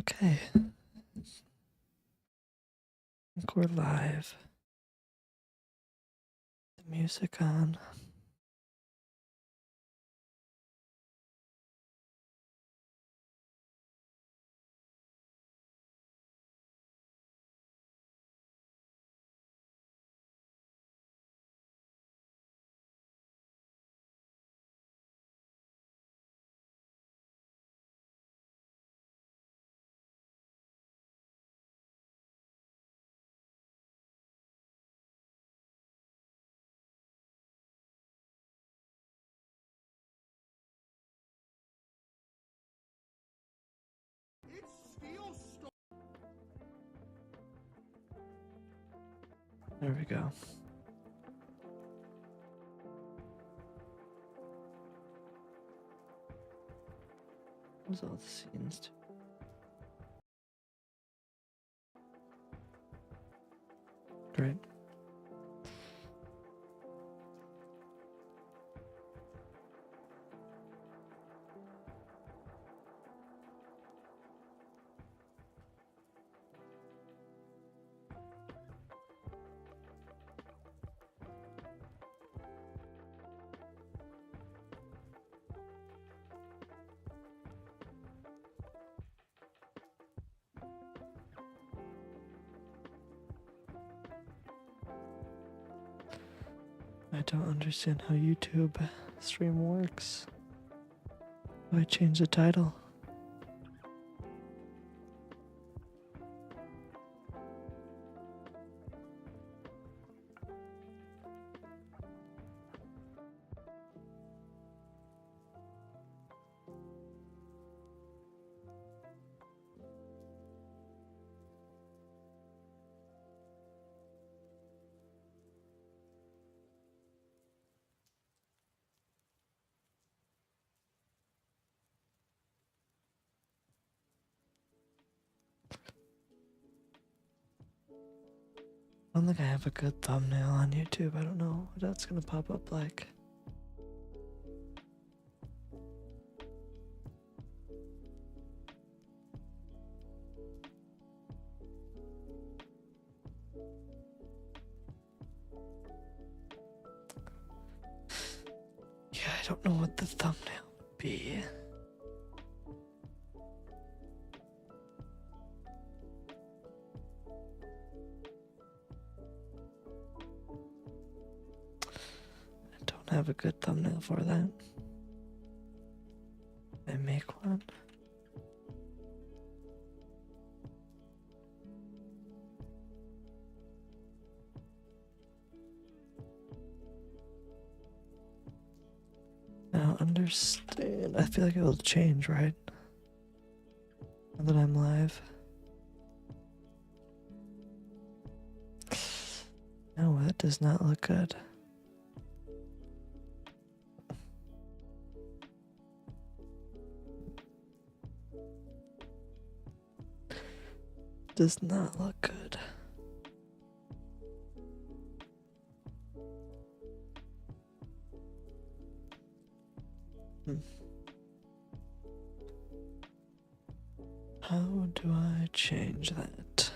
Okay, I think we're live. The music on. There we go. Those all the scenes too. Great. I don't understand how YouTube stream works. Do I change the title? I don't think I have a good thumbnail on YouTube. I don't know what that's gonna pop up like. Yeah, I don't know what the thumbnail would be. I don't have a good thumbnail for that. I make one. I don't understand. I feel like it will change, right? Now that I'm live. No, that does not look good. Does not look good. How do I change that?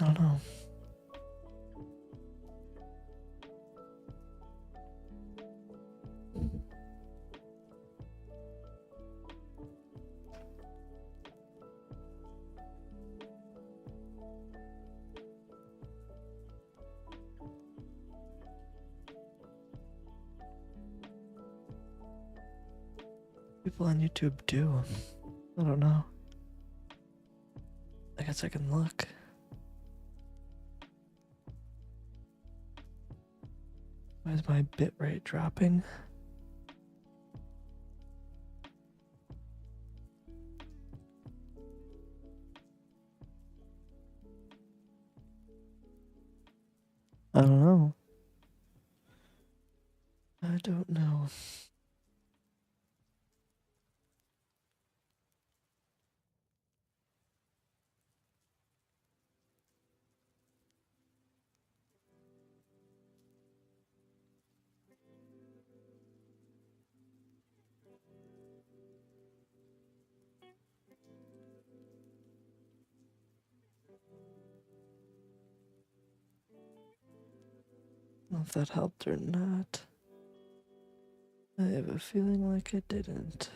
I don't know. People on YouTube do. I don't know. I guess I can look. Why is my bitrate dropping? I don't know. I don't know. I don't know if that helped or not. I have a feeling like it didn't.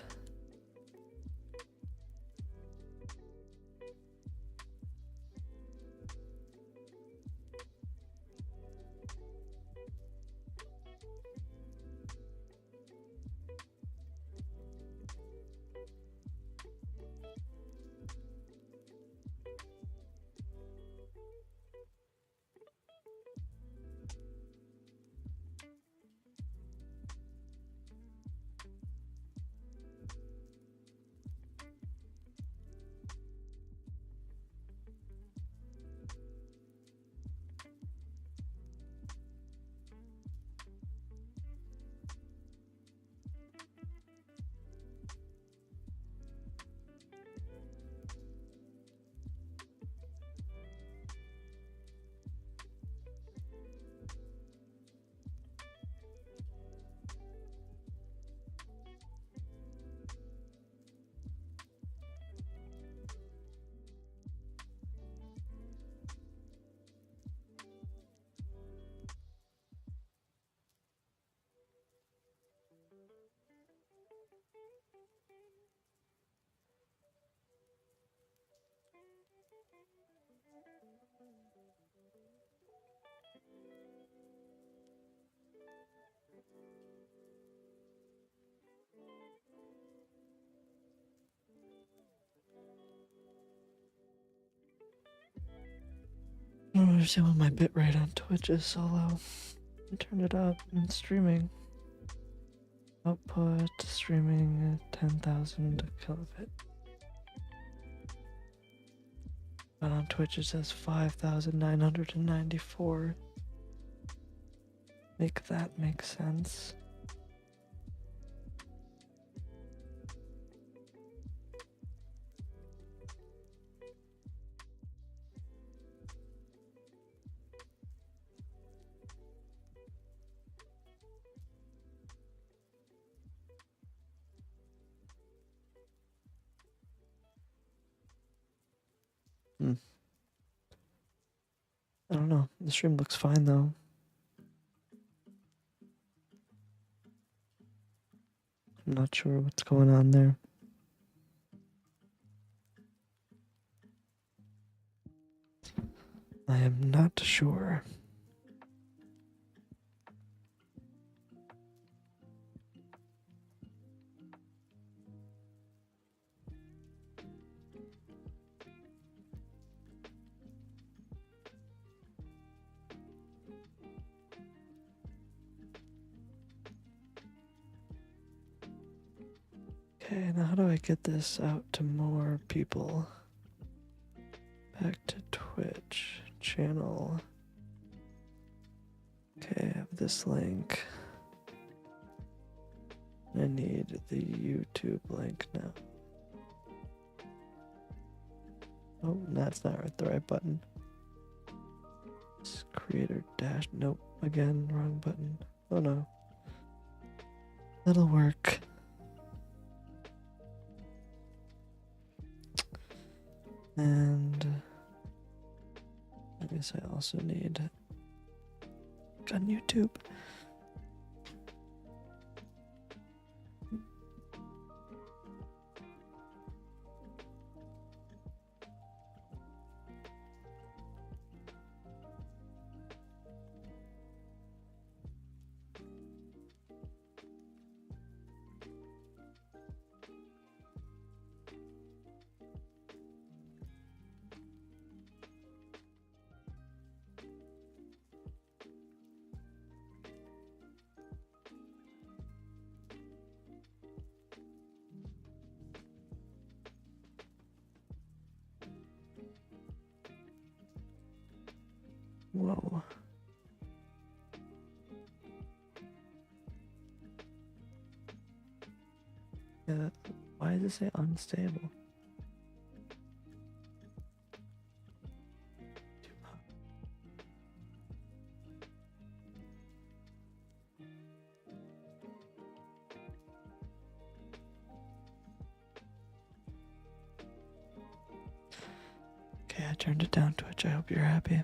I don't understand what my bitrate on Twitch is so low. Turn it up in streaming. Output streaming 10,000 kilobit. But on Twitch it says 5,994. Make that make sense. I don't know. The stream looks fine though. I'm not sure what's going on there. I am not sure. Okay, now how do I get this out to more people? Back to Twitch channel. Okay, I have this link. I need the YouTube link now. Oh, that's not the right button. Creator dash, nope, again, wrong button. Oh no. That'll work. And I guess I also need on YouTube. Whoa. Yeah, why does it say unstable? Okay, I turned it down, Twitch. I hope you're happy.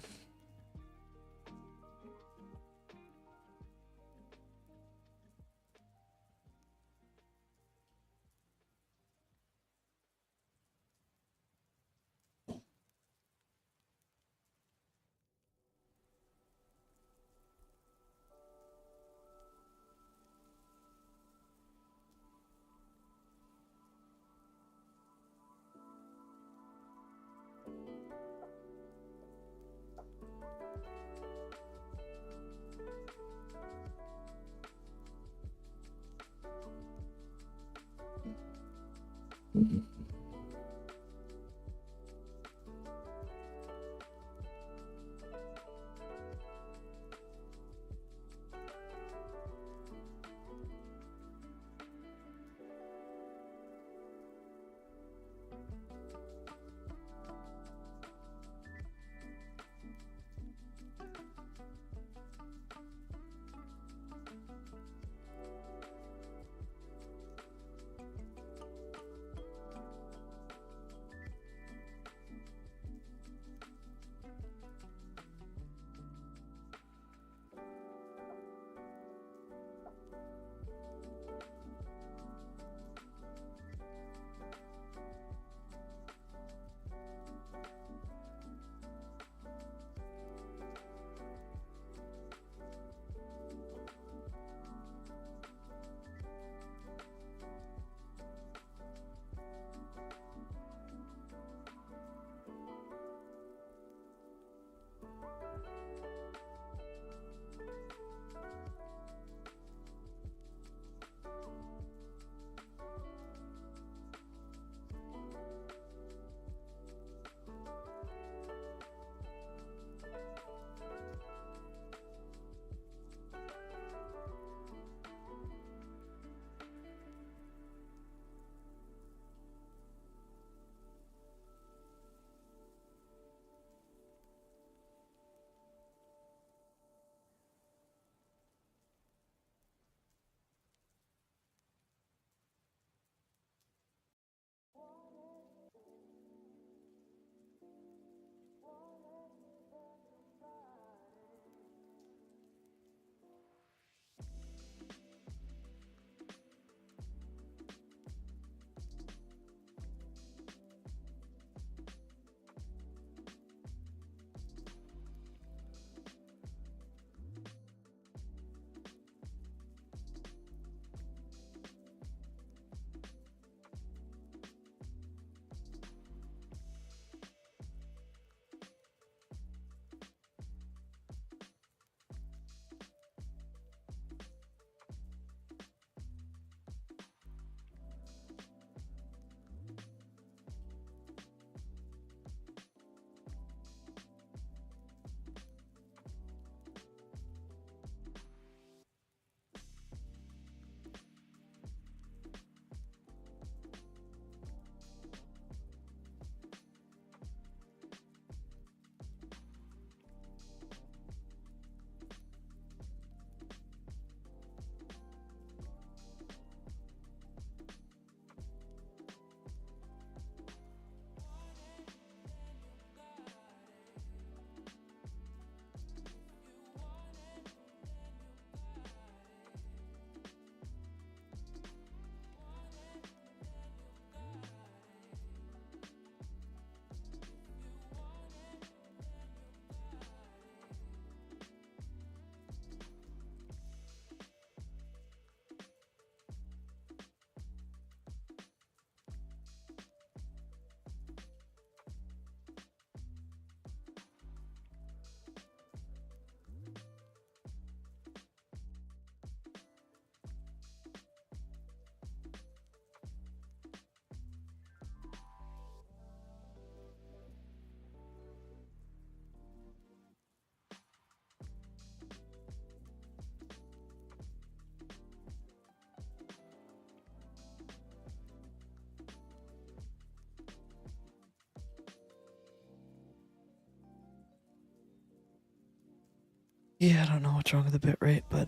Yeah, I don't know what's wrong with the bit rate, but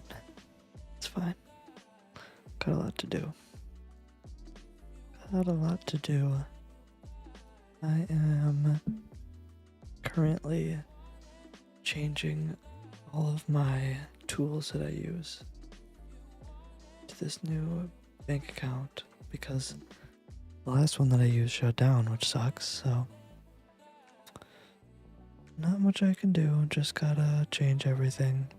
it's fine. Got a lot to do. Got a lot to do. I am currently changing all of my tools that I use to this new bank account because the last one that I used shut down, which sucks, so not much I can do, just gotta change everything,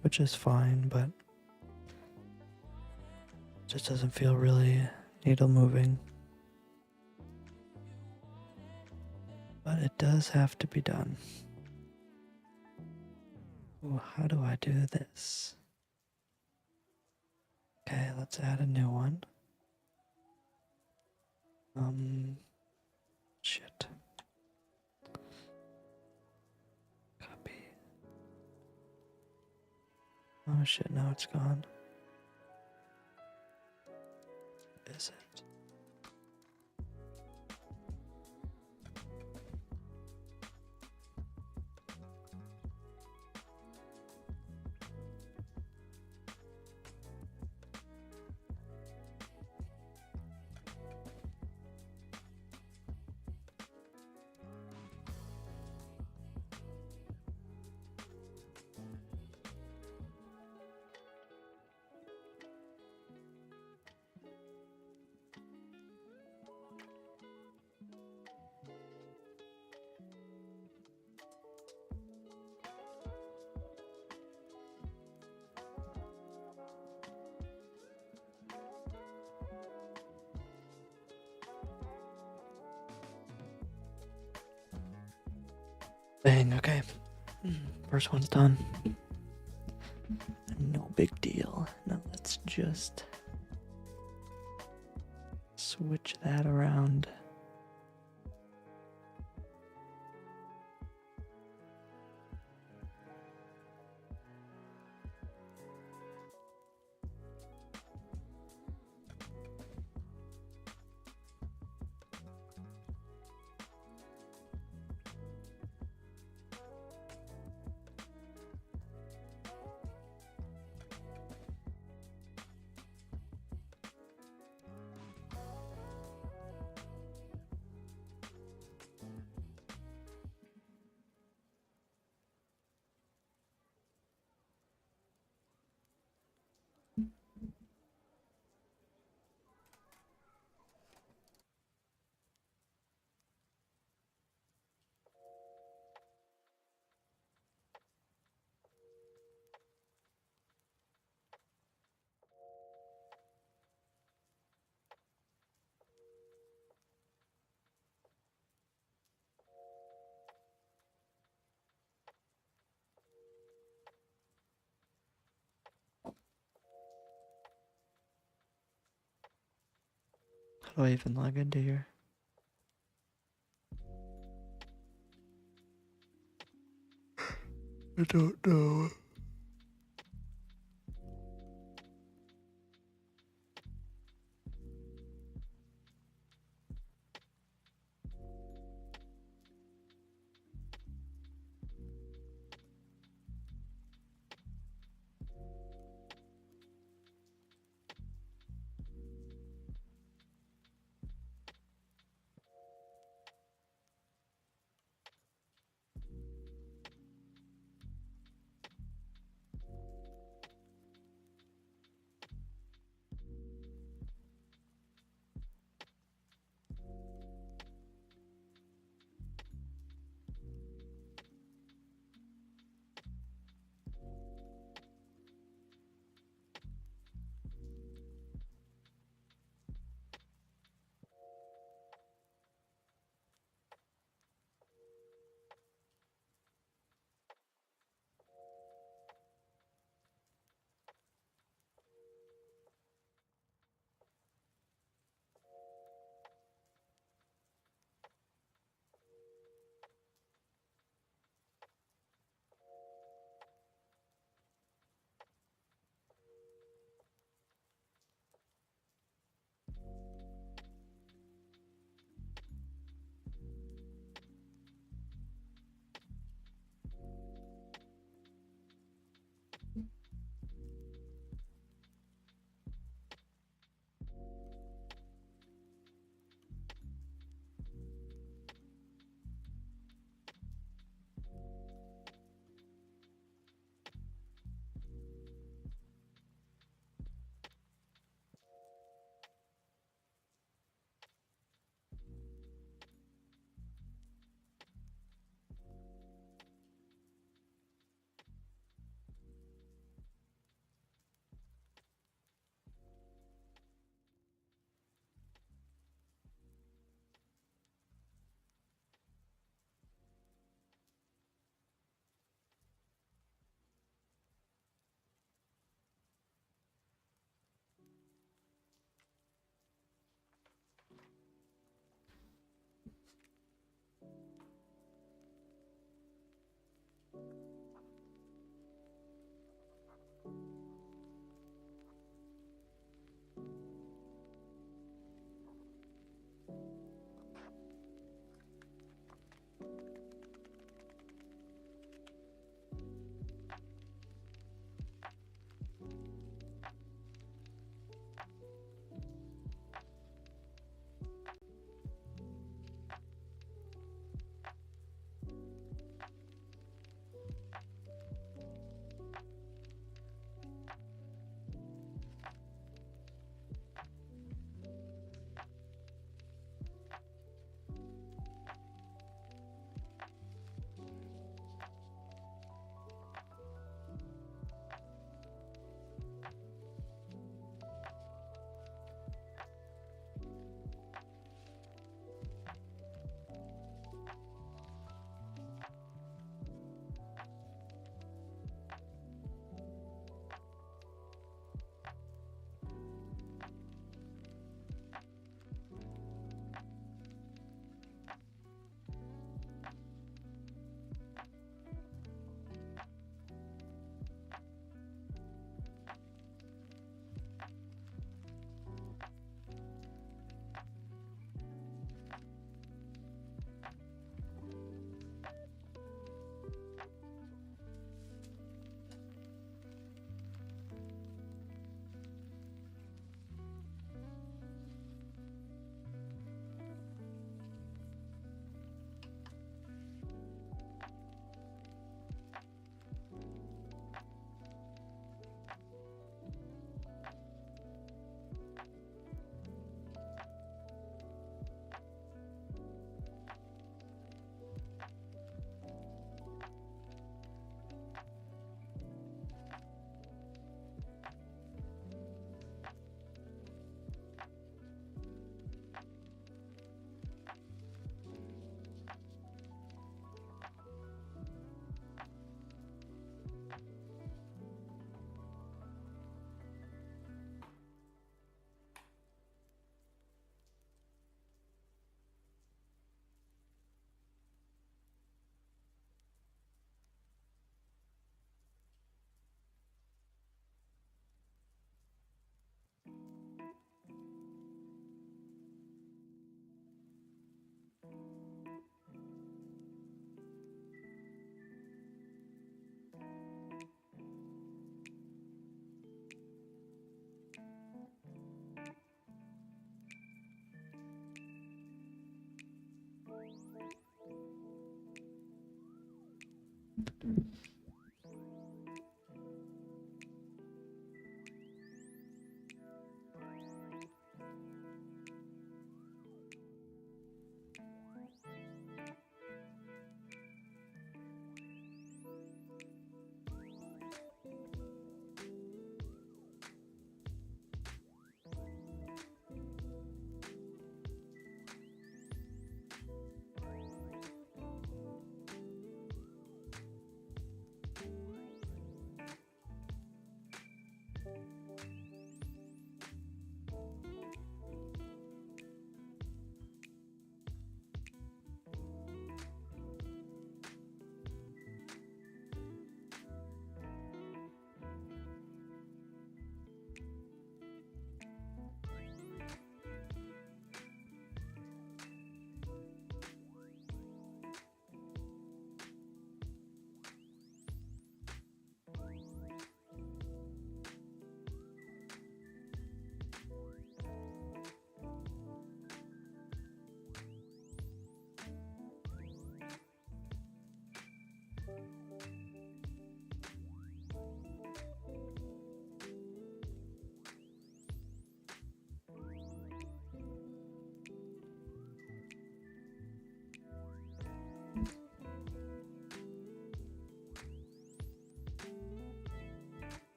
which is fine, but just doesn't feel really needle moving. But it does have to be done. Ooh, how do I do this? Okay, let's add a new one. Shit. Copy. Oh shit, now it's gone. Is it? Bang, okay. First one's done. No big deal. Now let's just switch that around. How do I even log into here? I don't know.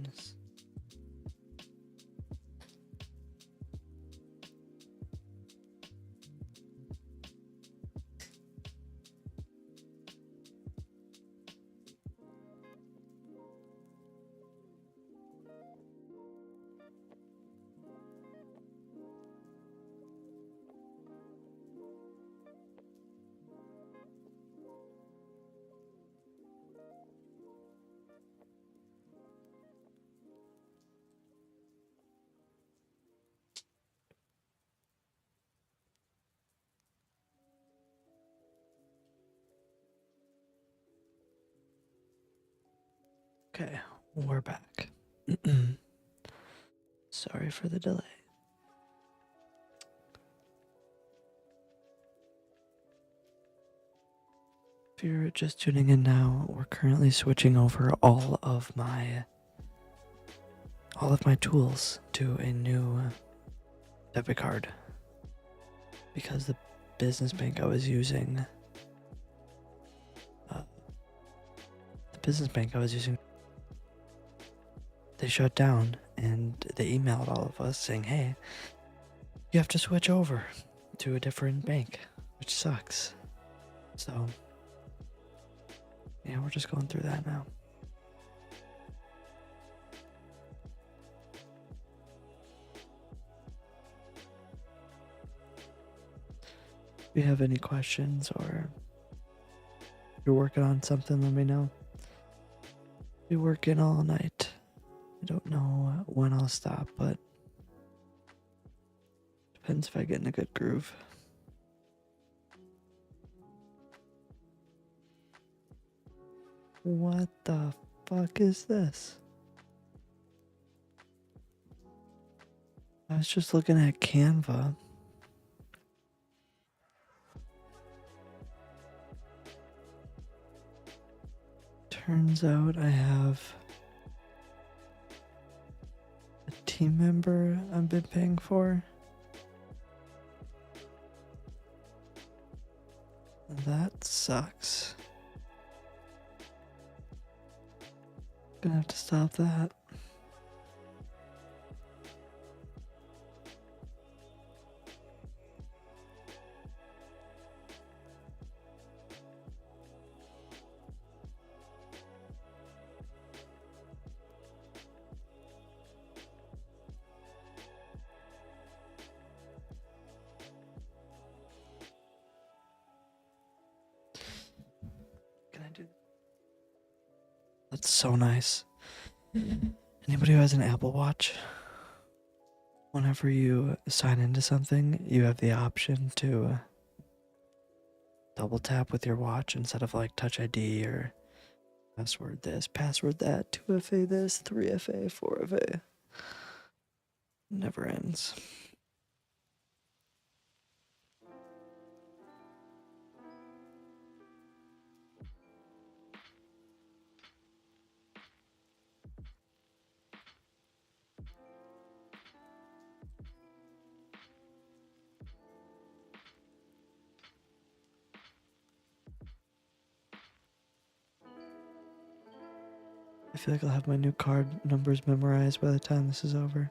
goodness. Okay, we're back. Sorry for the delay. If you're just tuning in now, we're currently switching over all of my tools to a new debit card because the business bank I was using they shut down, and they emailed all of us saying, hey, you have to switch over to a different bank, which sucks. So yeah, we're just going through that now. If you have any questions or you're working on something, let me know. Be working all night. I don't know when I'll stop, but depends if I get in a good groove. What the fuck is this? I was just looking at Canva. Turns out I have a team member I've been paying for. That sucks. Gonna have to stop that. Can I do? That's so nice. Anybody who has an Apple Watch, whenever you sign into something, you have the option to double tap with your watch instead of like Touch ID or password this, password that, 2FA this, 3FA, 4FA. Never ends. I feel like I'll have my new card numbers memorized by the time this is over.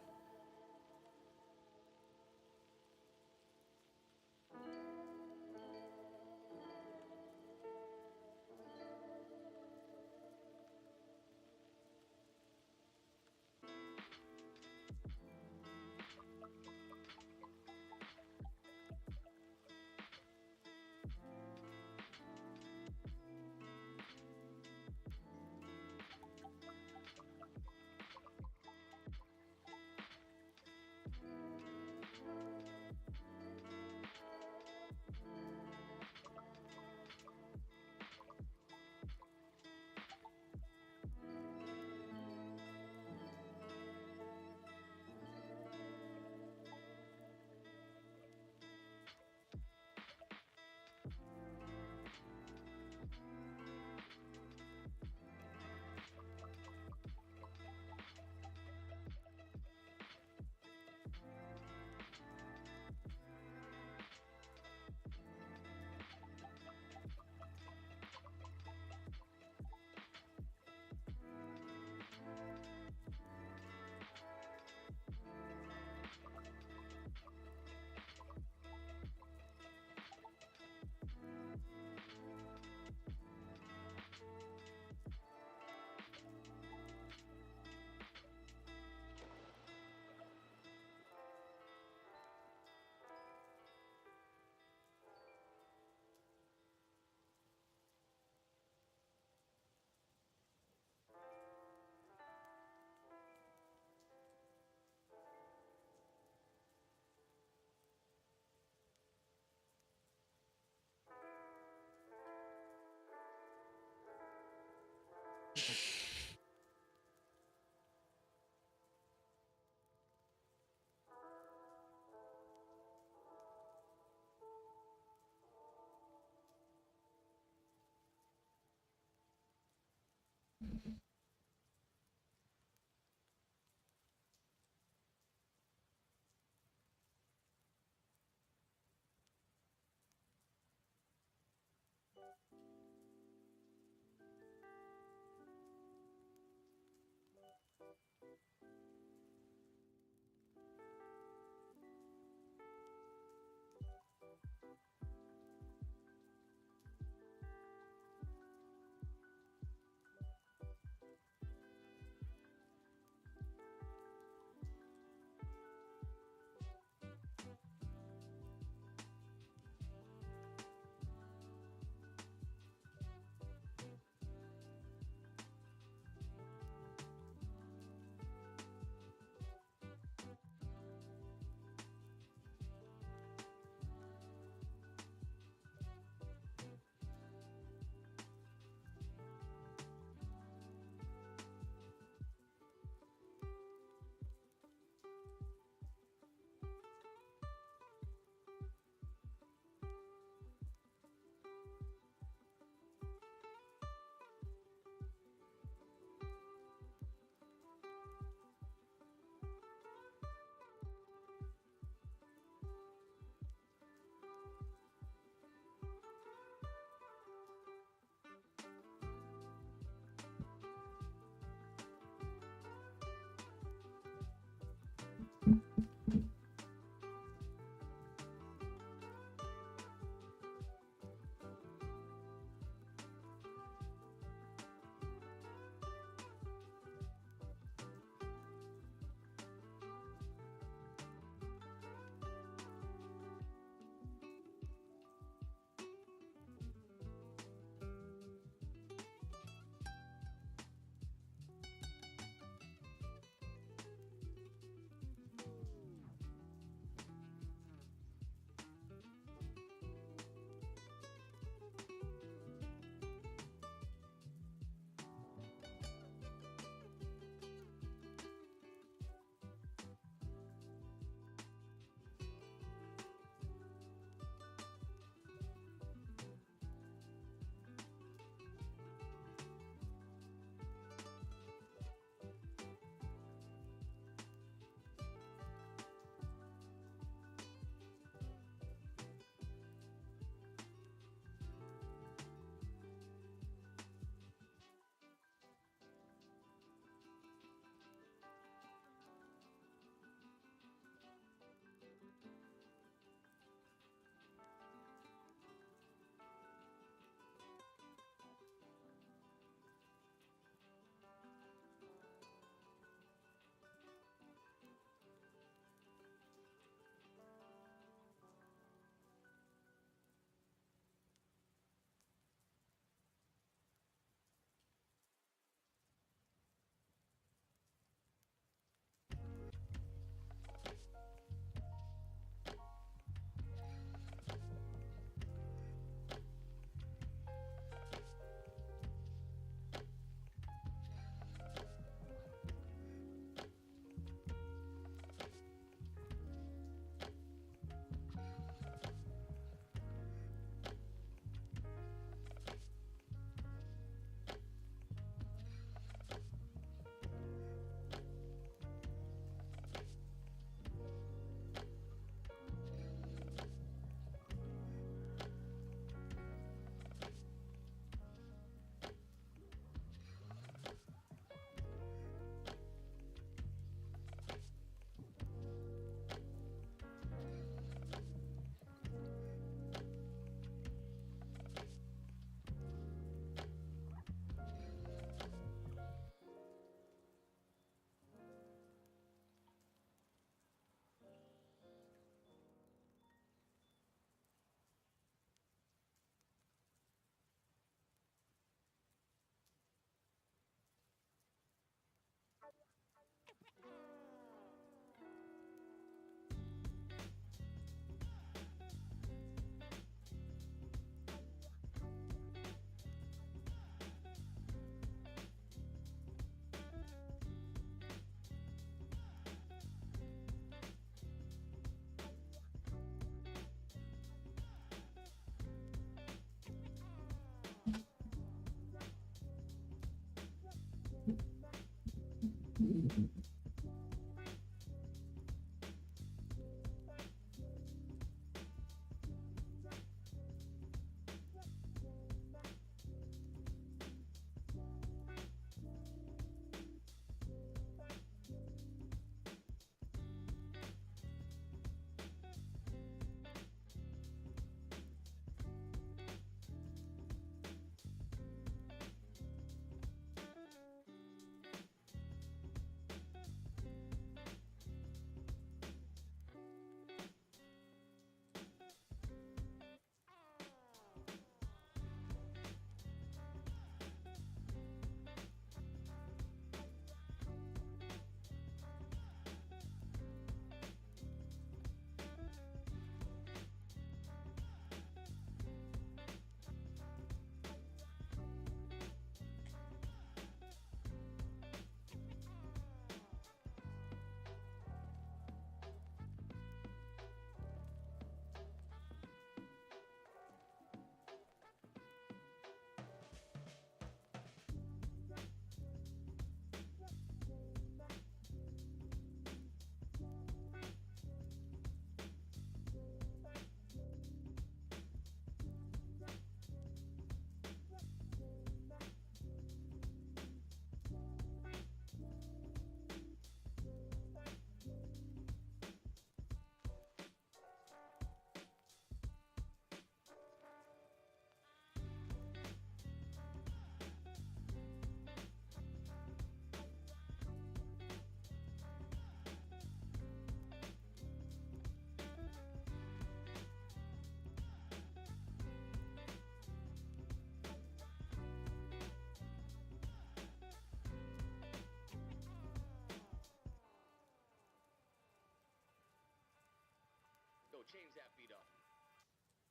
change that beat up.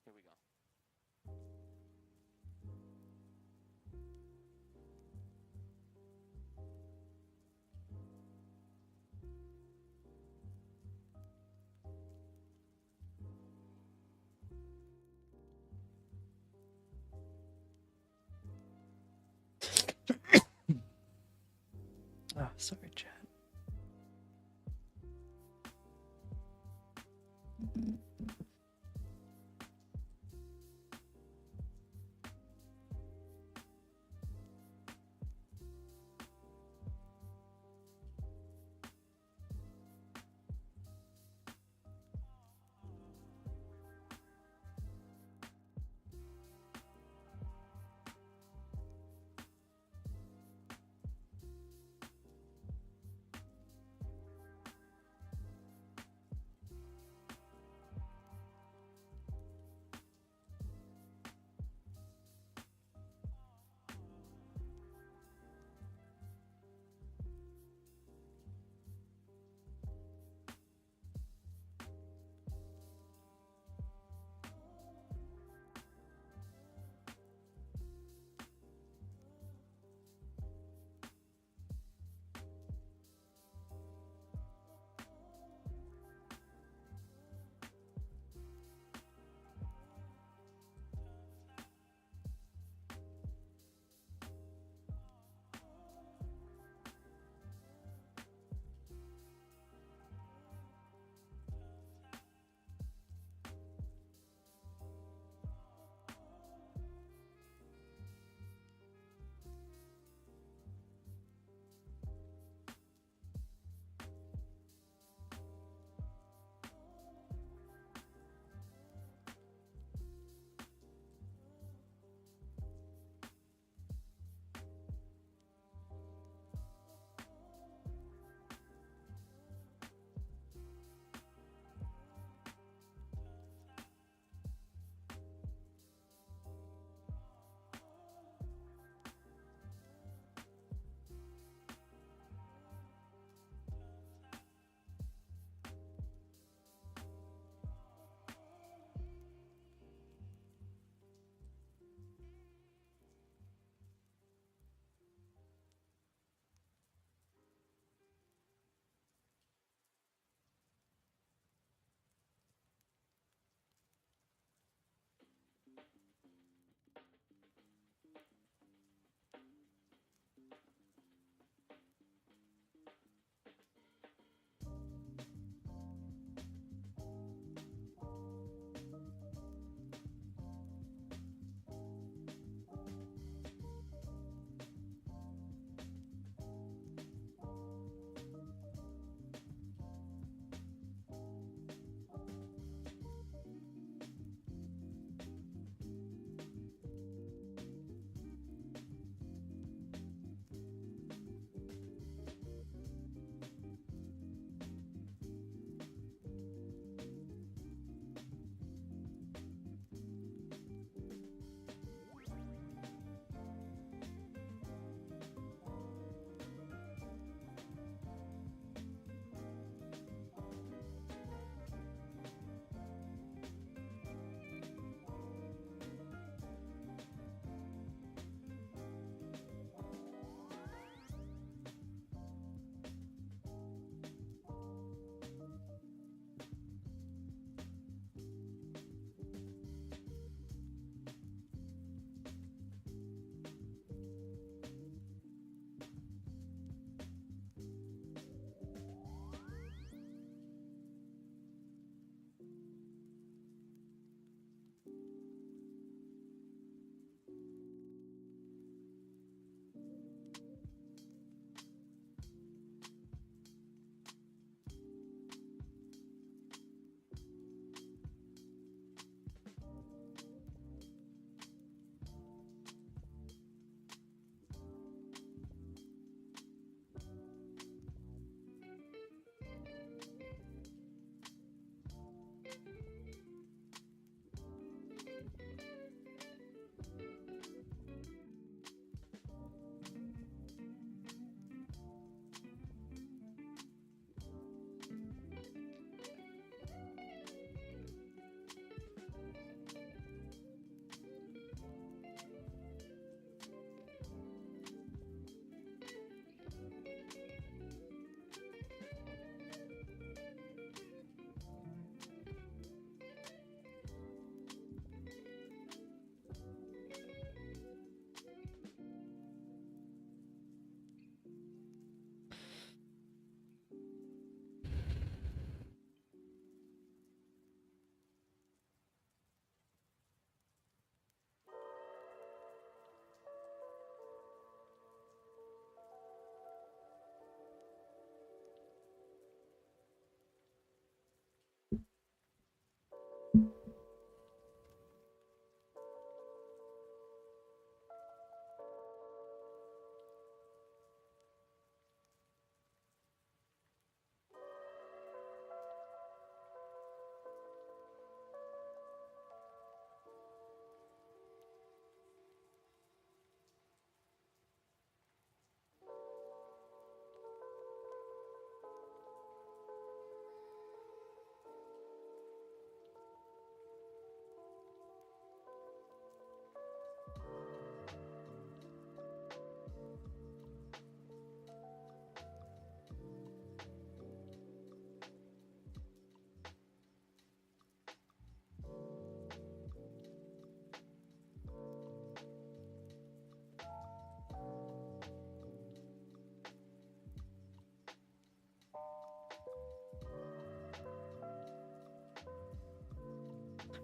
Here we go. Ah, sorry, chat.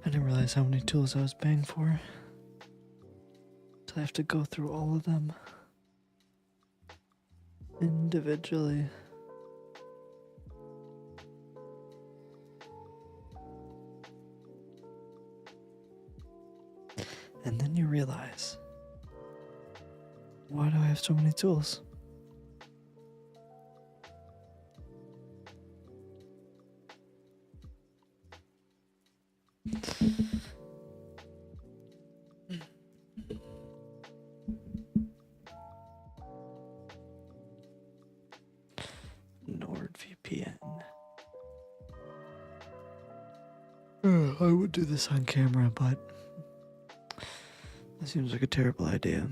I didn't realize how many tools I was paying for. So I have to go through all of them individually. And then you realize, why do I have so many tools? NordVPN. I would do this on camera, but that seems like a terrible idea.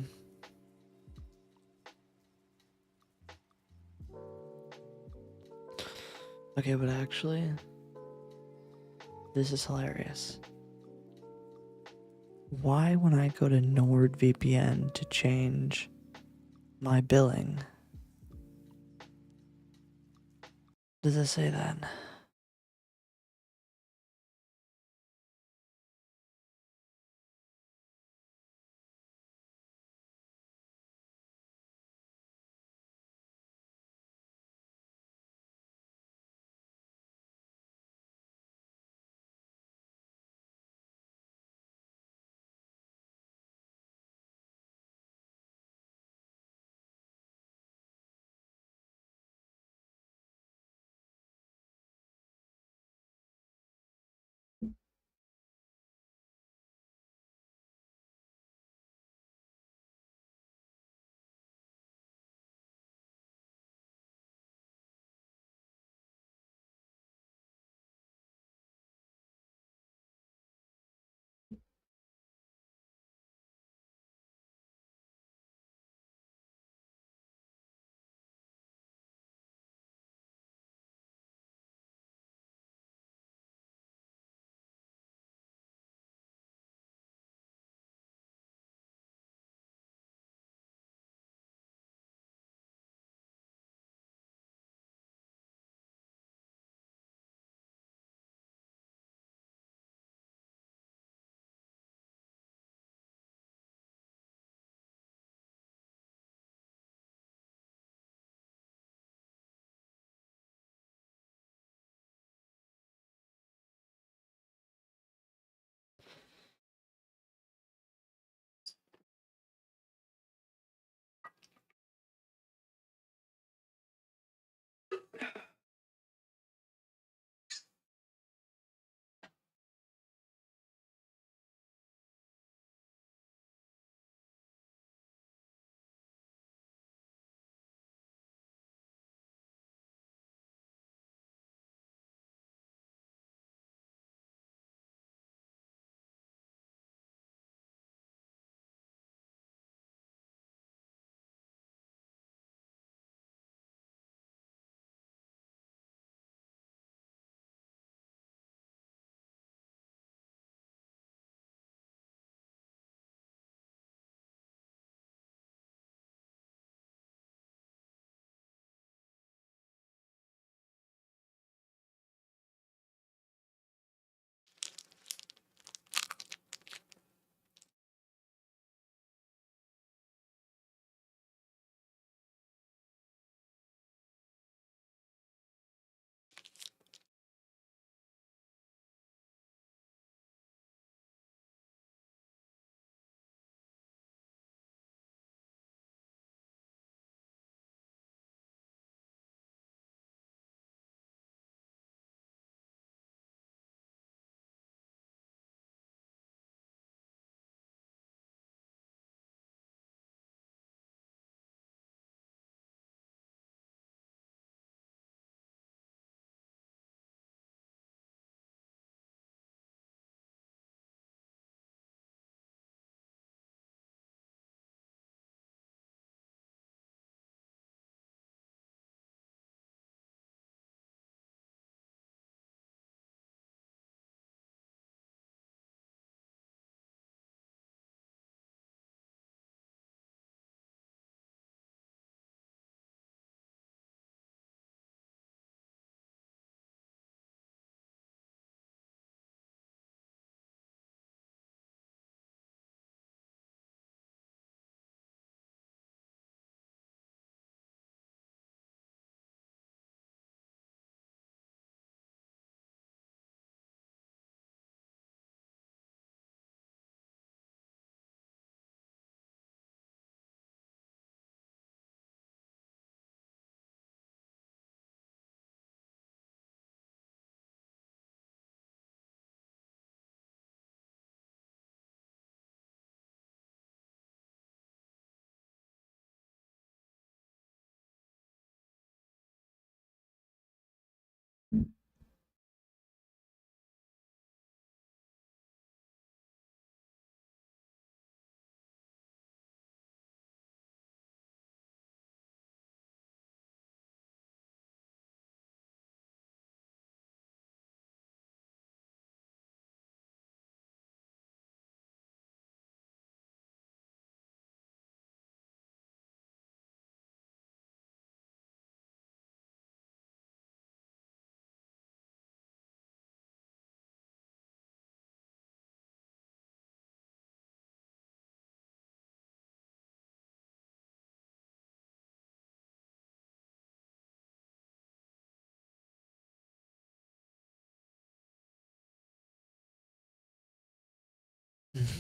Okay, but actually, this is hilarious. Why, when I go to NordVPN to change my billing, does it say that?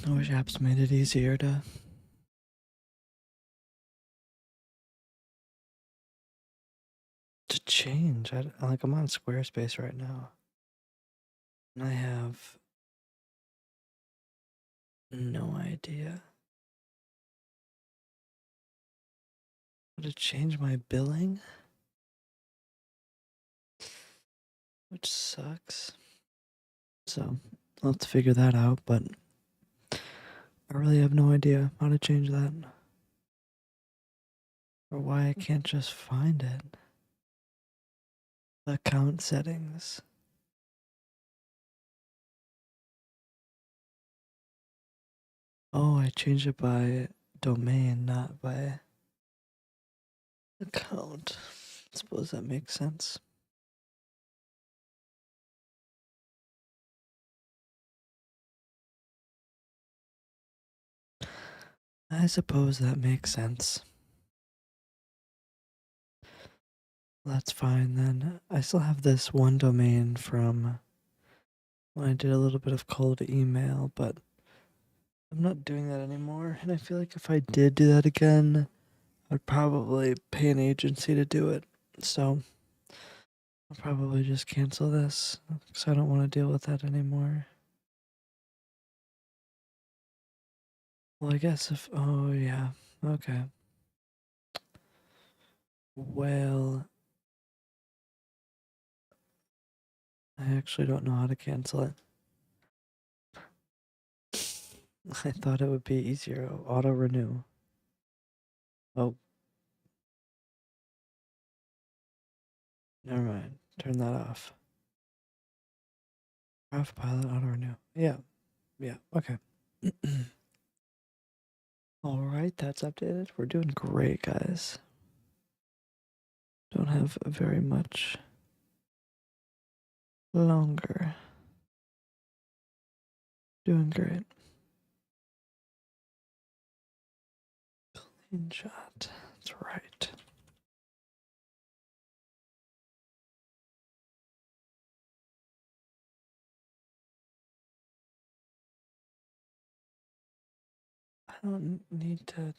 I wish apps made it easier to change. I'm on Squarespace right now, and I have no idea how to change my billing, which sucks. So I'll have to figure that out, but I really have no idea how to change that or why I can't just find it. Account settings. Oh, I changed it by domain, not by account. I suppose that makes sense. I suppose that makes sense. That's fine then. I still have this one domain from when I did a little bit of cold email, but I'm not doing that anymore. And I feel like if I did do that again, I'd probably pay an agency to do it. So I'll probably just cancel this because I don't want to deal with that anymore. Well, I guess if. Oh, yeah. Okay. Well, I actually don't know how to cancel it. I thought it would be easier. Auto renew. Oh, never mind. Turn that off. Off pilot auto renew. Yeah. Yeah. Okay. All right. That's updated. We're doing great, guys. Don't have very much longer. Doing great. Clean shot. That's right. I don't need to.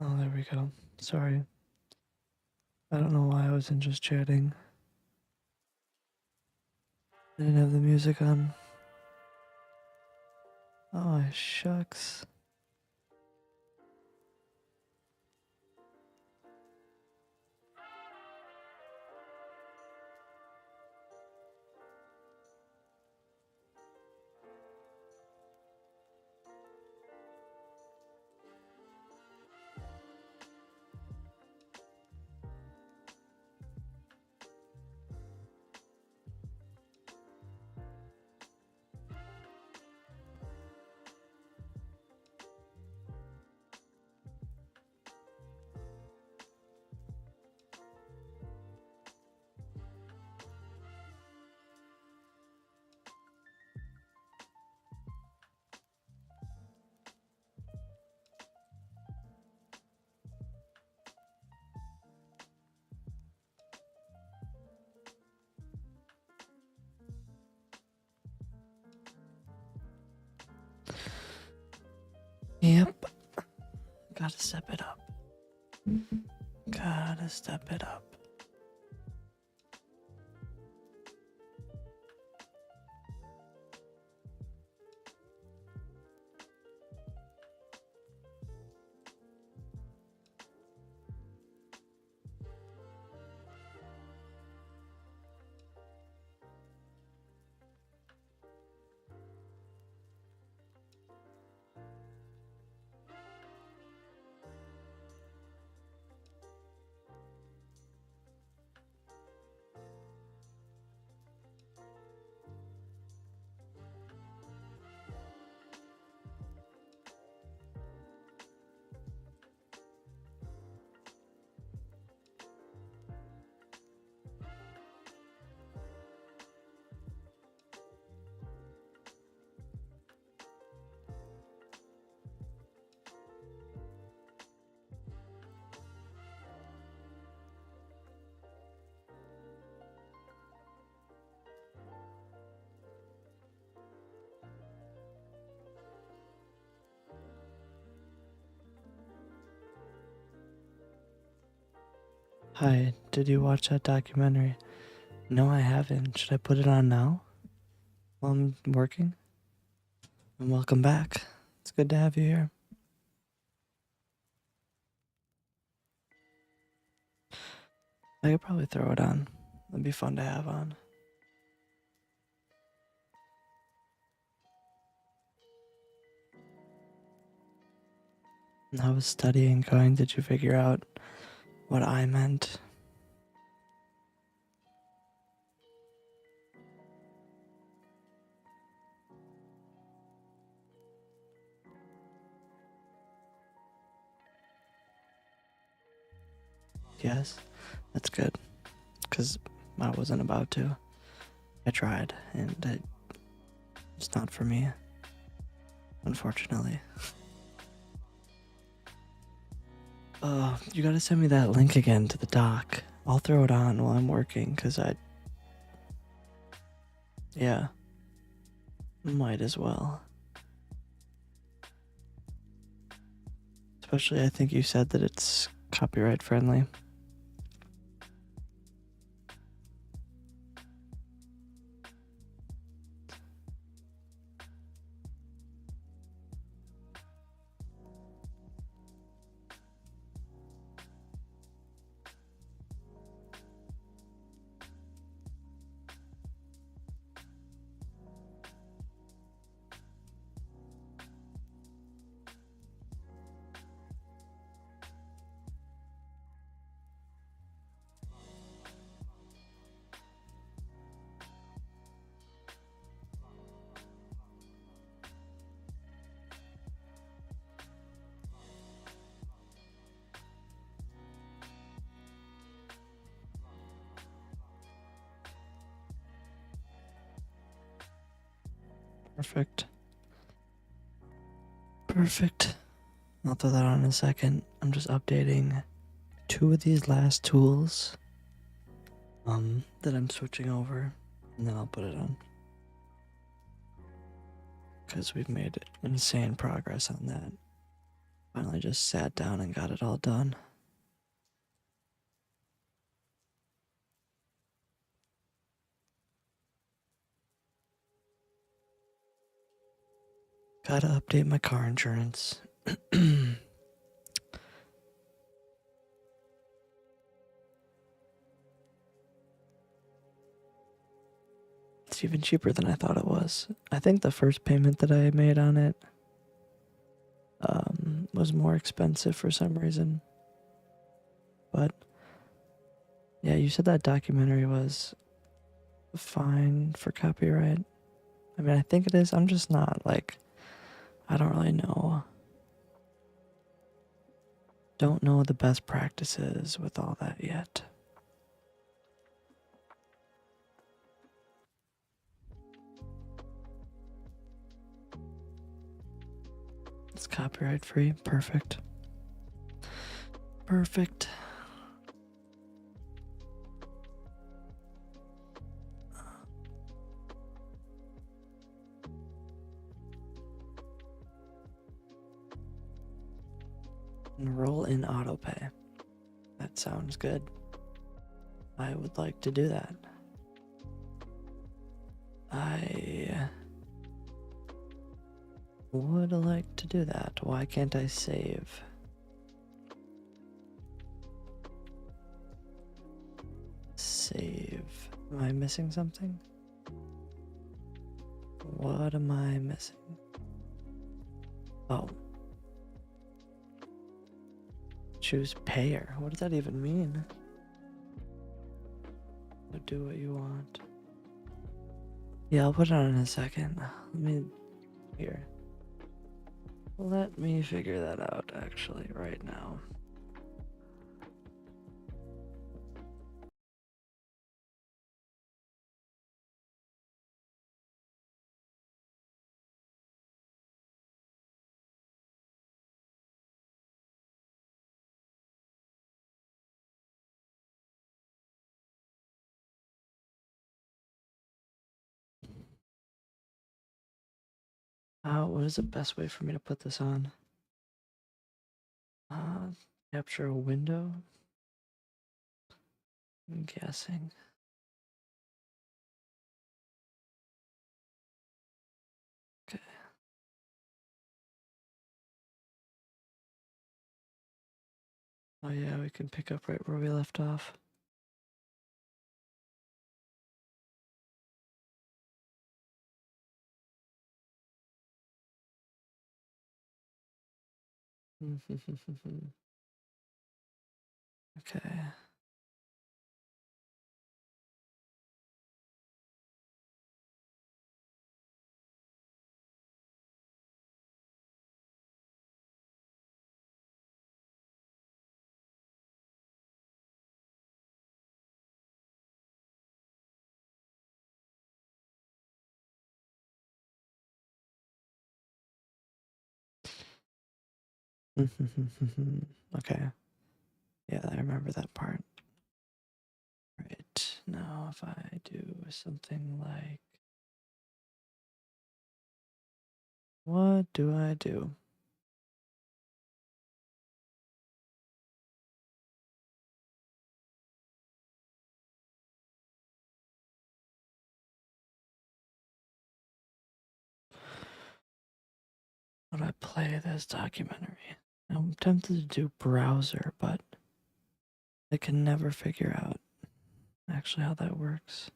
Oh, there we go. Sorry. I don't know why I wasn't just chatting. I didn't have the music on. Oh, shucks. Yep. Gotta step it up. Gotta step it up. Hi, did you watch that documentary? No, I haven't. Should I put it on now while I'm working? And welcome back. It's good to have you here. I could probably throw it on. It'd be fun to have on. How was studying going? Did you figure out what I meant? Yes, that's good. Because I wasn't about to. I tried, and it's not for me, unfortunately. You gotta send me that link again to the doc. I'll throw it on while I'm working, because yeah, might as well. Especially, I think you said that it's copyright friendly. Perfect. Perfect. I'll throw that on in a second. I'm just updating two of these last tools that I'm switching over, and then I'll put it on. Because we've made insane progress on that. Finally just sat down and got it all done. Gotta update my car insurance. It's even cheaper than I thought it was. I think the first payment that I made on it was more expensive for some reason. But yeah, you said that documentary was fine for copyright. I mean, I think it is. I'm just not like, I don't really know. Don't know the best practices with all that yet. It's copyright free. Perfect. Perfect. Enroll in autopay. That sounds good. I would like to do that. I would like to do that. Why can't I save? Save. Am I missing something? What am I missing? Oh. Choose payer. What does that even mean? Do what you want. Yeah, I'll put it on in a second. Here. Let me figure that out actually right now. What is the best way for me to put this on? Capture a window. I'm guessing. Okay. Oh yeah, we can pick up right where we left off. Okay. Okay. Yeah, I remember that part. Right. Now, if I do something like. What do I do? How do I play this documentary? I'm tempted to do browser, but I can never figure out actually how that works.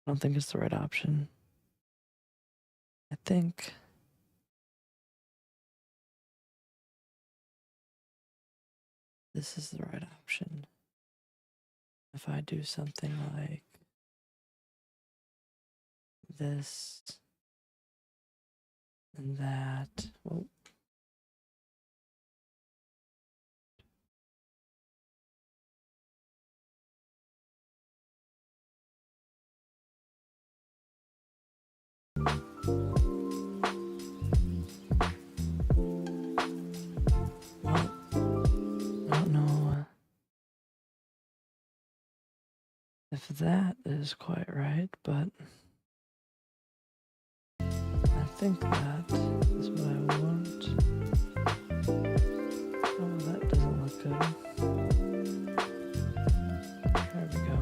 I don't think it's the right option. I think this is the right option. If I do something like this and that. Oh. Well, I don't know if that is quite right, but I think that is what I want. Oh, that doesn't look good. There we go.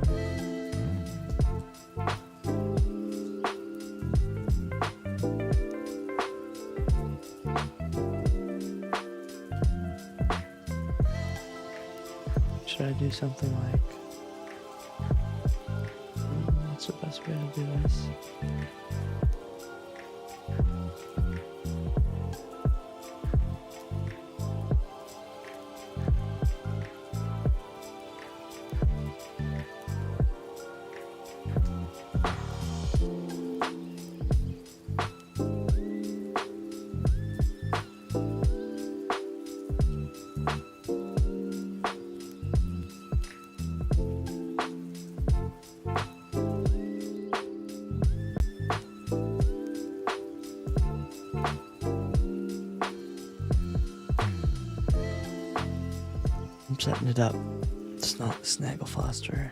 Should I do something like, what's the best way to do this? I'm setting it up. It's not Snagglefoster.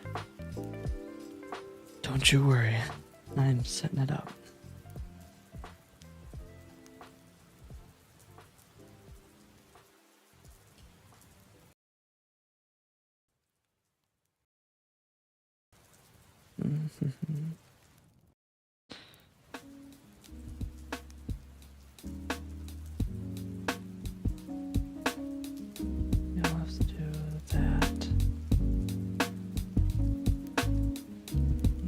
Don't you worry. I'm setting it up. I'll have to do that.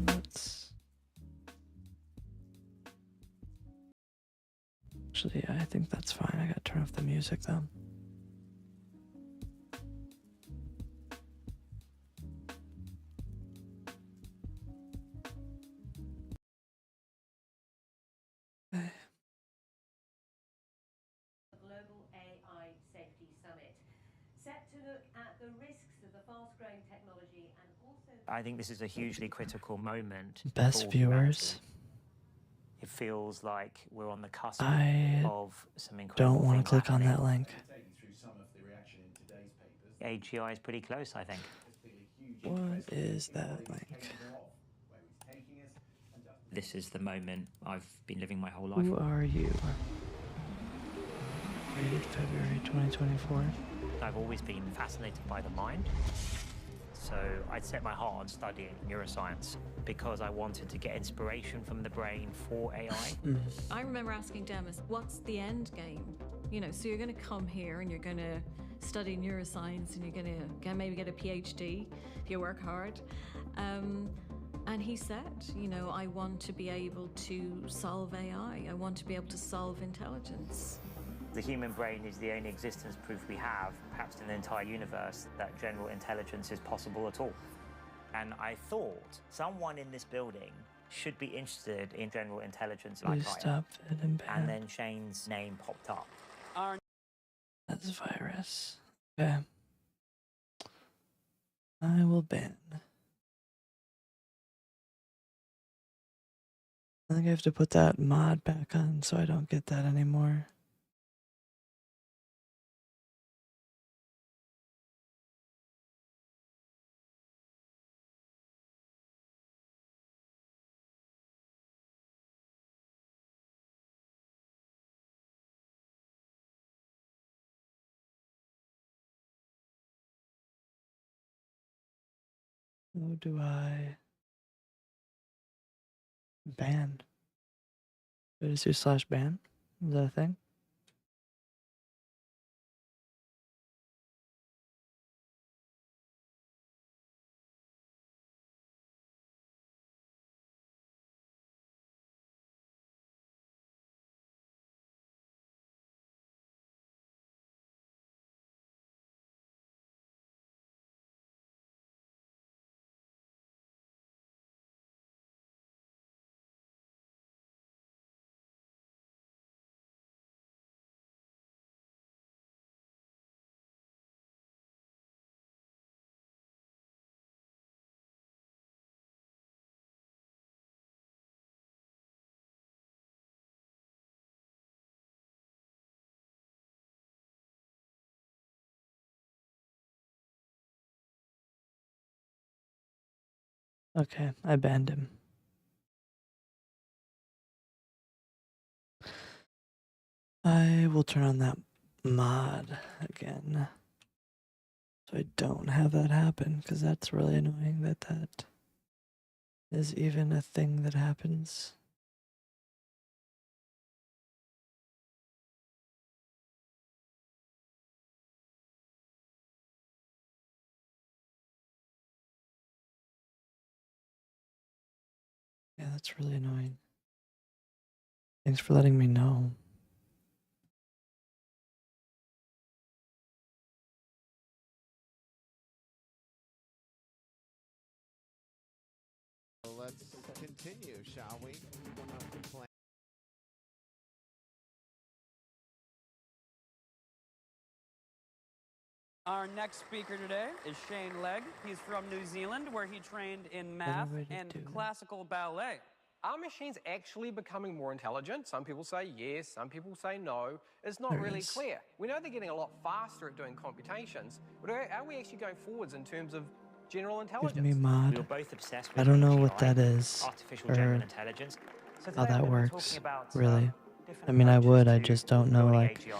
Let's. Actually, I think that's fine. I gotta turn off the music though. Okay. Global AI Safety Summit, set to look at the risks of the fast-growing technology and also. I think this is a hugely critical moment. Best for viewers. humanity. It feels like we're on the cusp I of some incredible don't want to things click on happening. that link. AGI is pretty close, I think. What is that link? This is the moment I've been living my whole life. Who are you? Rated February 2024. I've always been fascinated by the mind. So I'd set my heart on studying neuroscience because I wanted to get inspiration from the brain for AI. I remember asking Demis, what's the end game? You know, so you're going to come here and you're going to study neuroscience and you're going to maybe get a PhD if you work hard. And he said, you know, I want to be able to solve AI. I want to be able to solve intelligence. The human brain is the only existence proof we have, perhaps in the entire universe, that general intelligence is possible at all. And I thought someone in this building should be interested in general intelligence like Please I am. stop it and ban. And then Shane's name popped up. That's virus. Okay. I will ban. I think I have to put that mod back on so I don't get that anymore. How do I ban? Do I just do /ban? Is that a thing? Okay, I banned him. I will turn on that mod again. So I don't have that happen, because that's really annoying that that is even a thing that happens. Yeah, that's really annoying. Thanks for letting me know. Let's continue, shall we? Our next speaker today is Shane Legg. He's from New Zealand, where he trained in math way to and do it. classical ballet. Are machines actually becoming more intelligent? Some people say yes, some people say no. It's not There really is. clear. We know they're getting a lot faster at doing computations, but are we actually going forwards in terms of general Give intelligence? me We were mod. both obsessed I with don't know what AGI, that is, artificial or general intelligence. So how today that we're gonna be works, talking about, really. different I mean, I approaches would, I to just don't know, building like, AGI.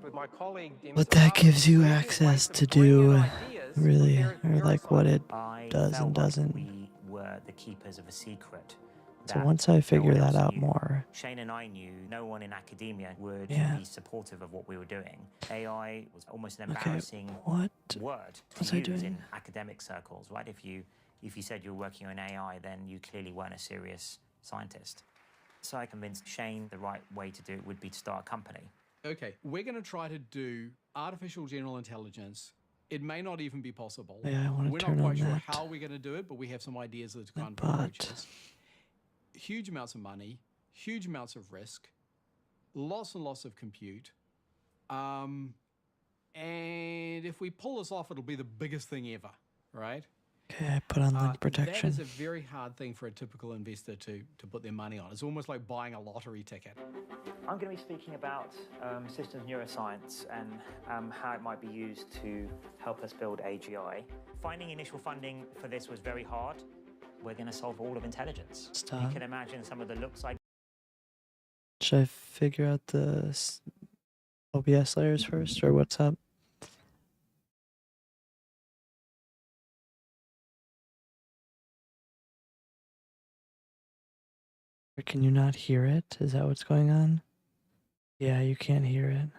With my colleague, Demis what that Avalos, gives you we're looking at ways access to to bring in do, ideas with really, their or like what neuroscience. it I does felt and like doesn't. we were the keepers of a secret. So that once I no figure one that else out knew. more, Shane and I knew no one in academia would Yeah. be supportive of what we were doing. AI was almost an okay, embarrassing what word to was I use doing? in academic circles, right? If you said you were working on AI, then you clearly weren't a serious scientist. So I convinced Shane the right way to do it would be to start a company. Okay, we're going to try to do artificial general intelligence. It may not even be possible. Yeah, I wanna We're turn not on quite sure that. how we're going to do it, but we have some ideas of the kind of bot. approaches. Huge amounts of money, huge amounts of risk, lots and lots of compute. And if we pull this off, it'll be the biggest thing ever, right? Okay, I put on link That protection. is a very hard thing for a typical investor to put their money on. It's almost like buying a lottery ticket. I'm going to be speaking about systems neuroscience and how it might be used to help us build AGI. Finding initial funding for this was very hard. We're going to solve all of intelligence. Stop. You can imagine some of the looks like Should I figure out the OBS layers first, or what's up? Or can you not hear it? Is that what's going on? Yeah, you can't hear it.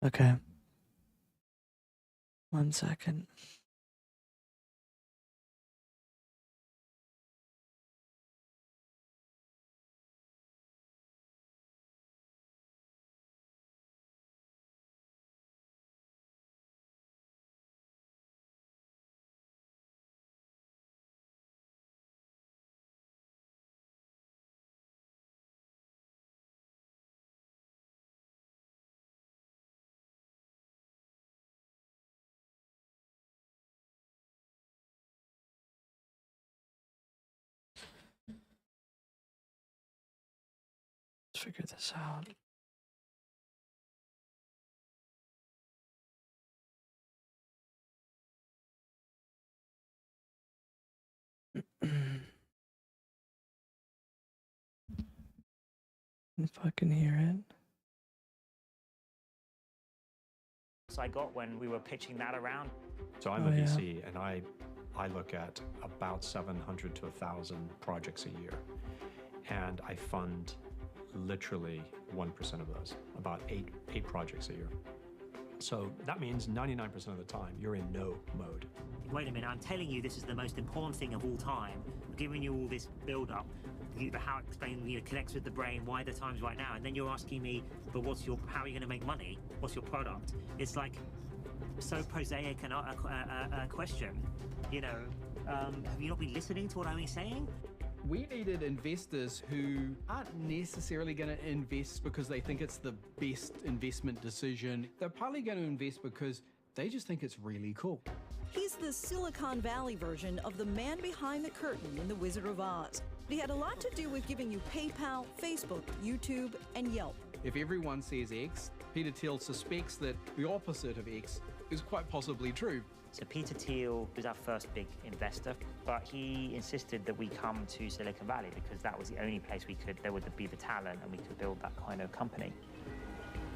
Okay. 1 second. Let's figure this out. If I can hear it. So I got when we were pitching that around. So I'm Oh, a yeah. VC, and I look at about 700 to 1,000 projects a year, and I fund literally 1% of those, about eight projects a year. So that means 99% of the time you're in no mode. Wait a minute, I'm telling you this is the most important thing of all time. I'm giving you all this build-up, how it explain, connects with the brain, why the time's right now, and then you're asking me, but how are you going to make money? What's your product? It's like so prosaic a question. Have you not been listening to what I'm saying? We needed investors who aren't necessarily going to invest because they think it's the best investment decision. They're partly going to invest because they just think it's really cool. He's the Silicon Valley version of the man behind the curtain in The Wizard of Oz. He had a lot to do with giving you PayPal, Facebook, YouTube, and Yelp. If everyone says X, Peter Thiel suspects that the opposite of X is quite possibly true. So Peter Thiel was our first big investor, but he insisted that we come to Silicon Valley because that was the only place there would be the talent and we could build that kind of company.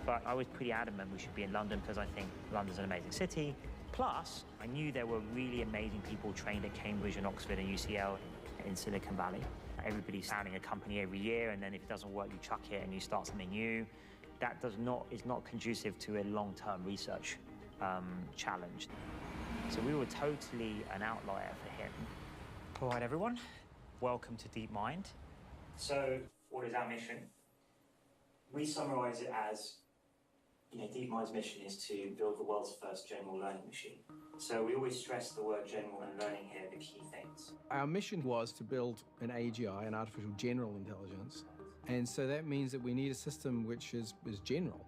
But I was pretty adamant we should be in London because I think London's an amazing city. Plus, I knew there were really amazing people trained at Cambridge and Oxford and UCL in Silicon Valley. Everybody's founding a company every year, and then if it doesn't work, you chuck it and you start something new. That is not conducive to a long-term research challenge. So we were totally an outlier for him. All right, everyone, welcome to DeepMind. So what is our mission? We summarize it as, DeepMind's mission is to build the world's first general learning machine. So we always stress the word general and learning here, the key things. Our mission was to build an AGI, an artificial general intelligence. And so that means that we need a system which is general.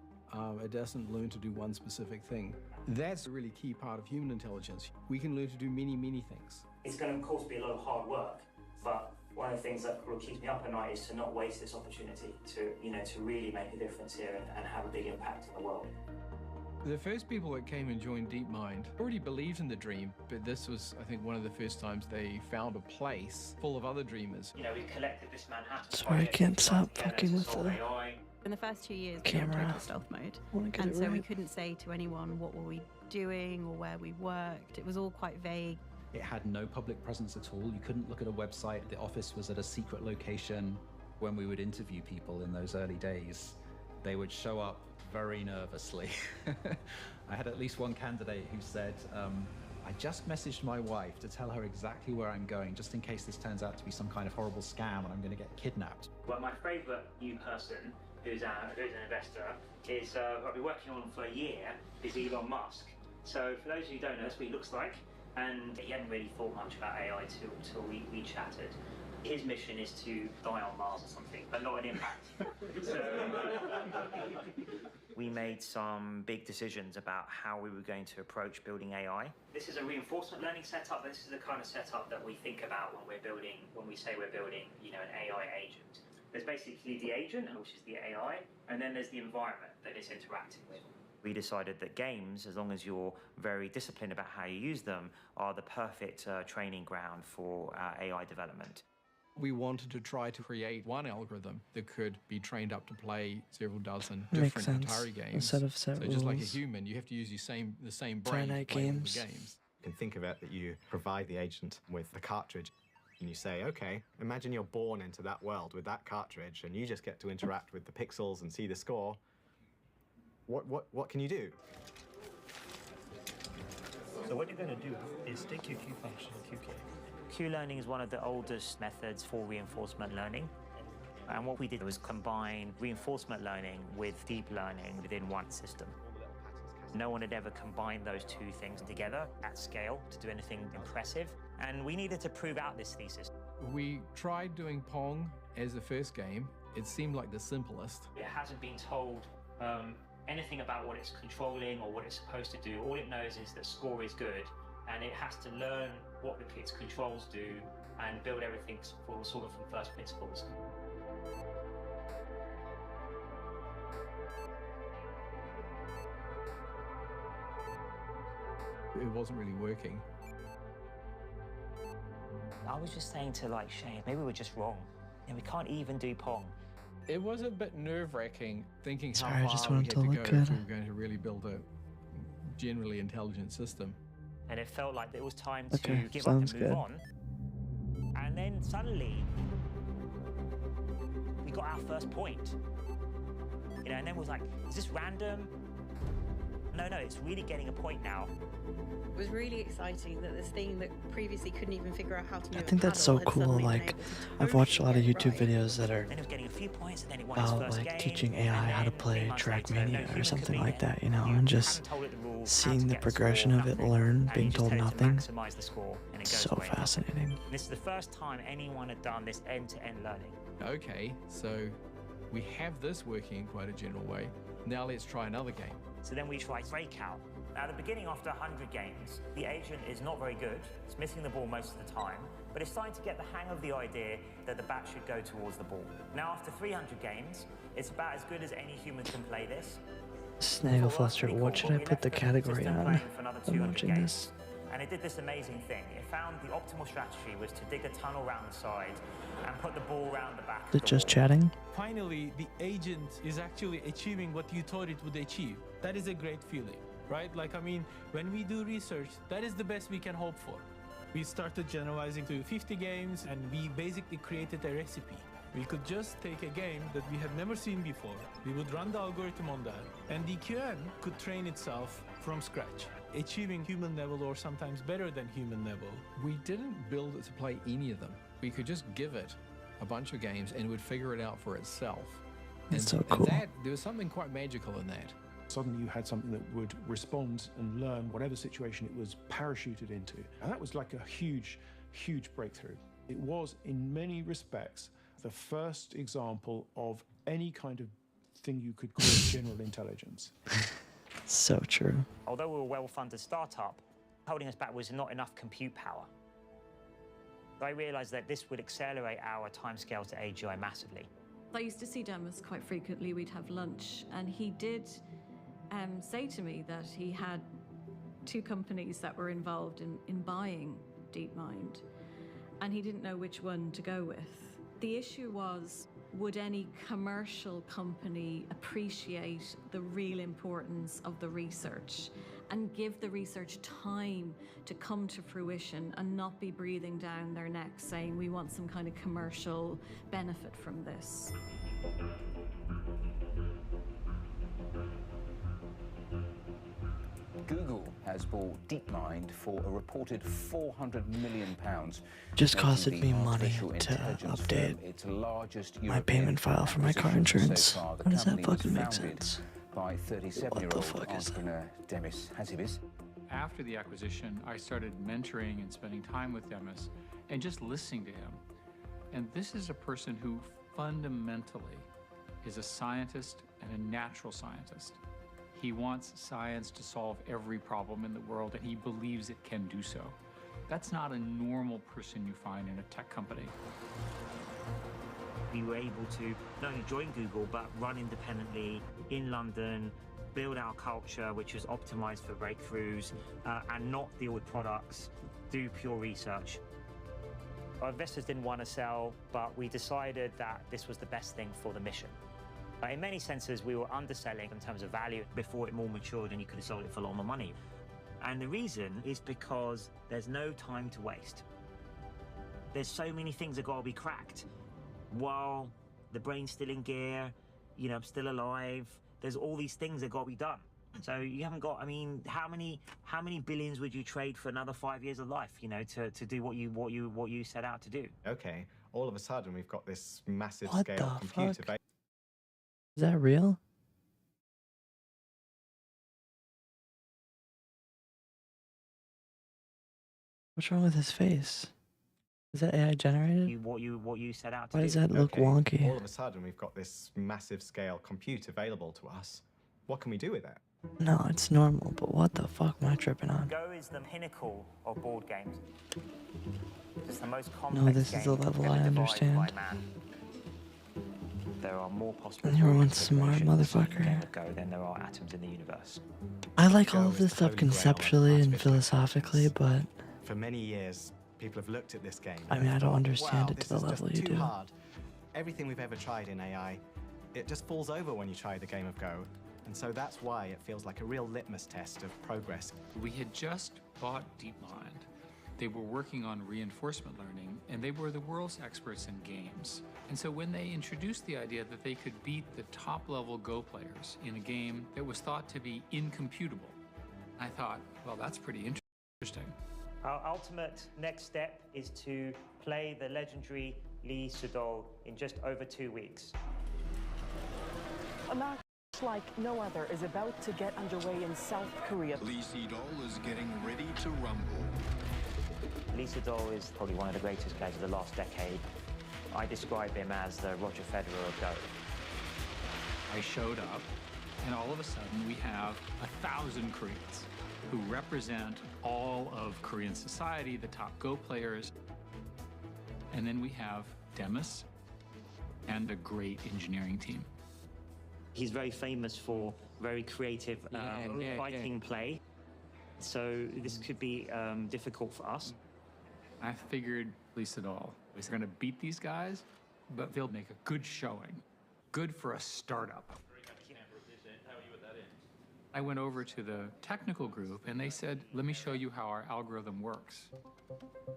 It doesn't learn to do one specific thing. That's a really key part of human intelligence. We can learn to do many, many things. It's going to, of course, be a lot of hard work, but one of the things that will keep me up at night is to not waste this opportunity to really make a difference here and have a big impact in the world. The first people that came and joined DeepMind already believed in the dream, but this was, I think, one of the first times they found a place full of other dreamers. We collected this Manhattan Sorry, I can't stop fucking with the In the first 2 years, camera. we were in total stealth mode. And so we couldn't say to anyone what were we doing or where we worked. It was all quite vague. It had no public presence at all. You couldn't look at a website. The office was at a secret location. When we would interview people in those early days, they would show up very nervously. I had at least one candidate who said, I just messaged my wife to tell her exactly where I'm going, just in case this turns out to be some kind of horrible scam and I'm going to get kidnapped. Well, my favourite new person who's an investor is I've been working on for a year is Elon Musk. So for those who don't know, that's what he looks like. And he hadn't really thought much about AI until we chatted. His mission is to die on Mars or something, but not an impact. We made some big decisions about how we were going to approach building AI. This is a reinforcement learning setup. This is the kind of setup that we think about when we say we're building, an AI agent. There's basically the agent, which is the AI, and then there's the environment that it's interacting with. We decided that games, as long as you're very disciplined about how you use them, are the perfect training ground for AI development. We wanted to try to create one algorithm that could be trained up to play several dozen Makes different sense. Atari games. Instead of set so just like a rules. human, you have to use the same brain to Finite play all the games. games. You can think of it that you provide the agent with the cartridge. and you say, okay, imagine you're born into that world with that cartridge and you just get to interact with the pixels and see the score. What can you do? So what you're going to do is take your Q function, QK. Q learning is one of the oldest methods for reinforcement learning. And what we did was combine reinforcement learning with deep learning within one system. No one had ever combined those two things together at scale to do anything impressive. And we needed to prove out this thesis. We tried doing Pong as the first game. It seemed like the simplest. It hasn't been told anything about what it's controlling or what it's supposed to do. All it knows is that score is good, and it has to learn what its controls do and build everything sort of from first principles. It wasn't really working. I was just saying to Shane, maybe we're just wrong. We can't even do Pong. It was a bit nerve-wracking thinking Sorry, how I far just we wanted had to to look go good. if we were going to really build a generally intelligent system. And it felt like it was time Okay, to give up sounds and move good. on. And then suddenly, we got our first point. And then it was like, is this random? No, it's really getting a point now. It was really exciting that this thing that previously couldn't even figure out how to move I think that's so cool. Like, I've watched a lot of YouTube videos that are Then it was getting a few points, and then it won its about first like game, teaching and AI how to then 3 play months later, no Trackmania human or could something beat like it. that, you know, You and just haven't told it the rules, how to seeing the get the progression score, of it nothing. learn, And being you just told tell it to nothing. maximize the score, and it goes So away. fascinating. This is the first time anyone had done this end-to-end learning. Okay, so we have this working in quite a general way. Now let's try another game. So then we tried Breakout. Now, at the beginning, after 100 games, the agent is not very good. It's missing the ball most of the time, but it's starting to get the hang of the idea that the bat should go towards the ball. Now, after 300 games, it's about as good as any human can play this. Snagglefuster, what should I put the category System on? playing for another I'm 200 watching games. this. And it did this amazing thing. It found the optimal strategy was to dig a tunnel around the side and put the ball around the back. Is it just chatting? Finally, the agent is actually achieving what you thought it would achieve. That is a great feeling, right? When we do research, that is the best we can hope for. We started generalizing to 50 games, and we basically created a recipe. We could just take a game that we had never seen before. We would run the algorithm on that, and the QN could train itself from scratch, achieving human level or sometimes better than human level. We didn't build it to play any of them. We could just give it a bunch of games and it would figure it out for itself. That's so And cool. there was something quite magical in that. Suddenly you had something that would respond and learn whatever situation it was parachuted into. And that was like a huge, huge breakthrough. It was, in many respects, the first example of any kind of thing you could call general intelligence. So true. Although we were a well-funded startup, holding us back was not enough compute power. I realized that this would accelerate our timescale to AGI massively. I used to see Demis quite frequently. We'd have lunch, and he did say to me that he had 2 companies that were involved in buying DeepMind, and he didn't know which one to go with. The issue was, would any commercial company appreciate the real importance of the research and give the research time to come to fruition and not be breathing down their necks saying we want some kind of commercial benefit from this? Google has bought DeepMind for a reported £400 million. Just making costed the me money artificial to intelligence update firm its largest my European payment file for my car acquisition insurance. so far. The How does that company was fucking make founded sense? by What the 37-year-old fuck is that? entrepreneur Demis Hassabis. After the acquisition, I started mentoring and spending time with Demis and just listening to him. And this is a person who fundamentally is a scientist and a natural scientist. He wants science to solve every problem in the world, and he believes it can do so. That's not a normal person you find in a tech company. We were able to not only join Google, but run independently in London, build our culture, which was optimized for breakthroughs, and not deal with products, do pure research. Our investors didn't want to sell, but we decided that this was the best thing for the mission. In many senses, we were underselling in terms of value before it more matured and you could have sold it for a lot more money. And the reason is because there's no time to waste. There's so many things that got to be cracked while the brain's still in gear, you know, I'm still alive. There's all these things that got to be done. So you haven't got, I mean, how many billions would you trade for another 5 years of life, you know, to do what you set out to do? Okay, all of a sudden we've got this massive What scale the computer. fuck? Is that real? What's wrong with his face? Is that AI generated? What you set out to Why do? does that look Okay, wonky? all of a sudden we've got this massive scale compute available to us. What can we do with it? No, it's normal, but what the fuck am I tripping on? Go is the pinnacle of board games. It's the most No, complex this is the game level ever I devised understand. by man. There are more possible You're one smart motherfucker. Go than there are atoms in the universe. I like all Go of is this the stuff holy grail of conceptually and artificial philosophically, but For many years, people have looked at this game. I and mean, I have don't thought, understand wow, it to this the is level just you too do. hard. Everything we've ever tried in AI, it just falls over when you try the game of Go. And so that's why it feels like a real litmus test of progress. We had just bought DeepMind. They were working on reinforcement learning, and they were the world's experts in games. And so when they introduced the idea that they could beat the top-level Go players in a game that was thought to be incomputable, I thought, well, that's pretty interesting. Our ultimate next step is to play the legendary Lee Sedol in just over 2 weeks. A match like no other is about to get underway in South Korea. Lee Sedol is getting ready to rumble. Lee Sedol is probably one of the greatest players of the last decade. I describe him as the Roger Federer of Go. I showed up, and all of a sudden we have 1,000 Koreans who represent all of Korean society, the top Go players. And then we have Demis and a great engineering team. He's very famous for very creative Viking play. So this could be difficult for us. I figured Lee Sedol was going to beat these guys, but they'll make a good showing. Good for a startup. I went over to the technical group and they said, let me show you how our algorithm works.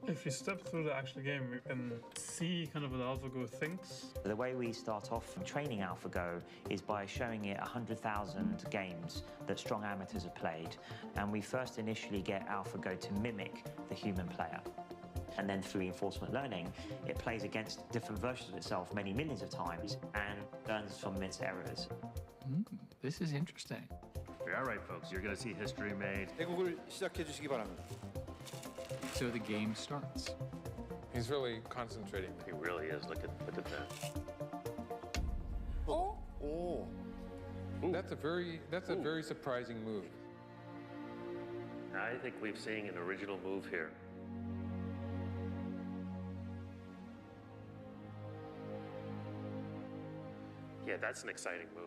If you step through the actual game, you can see kind of what AlphaGo thinks. The way we start off from training AlphaGo is by showing it 100,000 games that strong amateurs have played. And we first initially get AlphaGo to mimic the human player. And then through reinforcement learning, it plays against different versions of itself many millions of times and learns from its errors. This is interesting. All right, folks, you're going to see history made. So the game starts. He's really concentrating. He really is. Look at that. Oh. That's a very surprising move. I think we've seen an original move here. Yeah, that's an exciting move.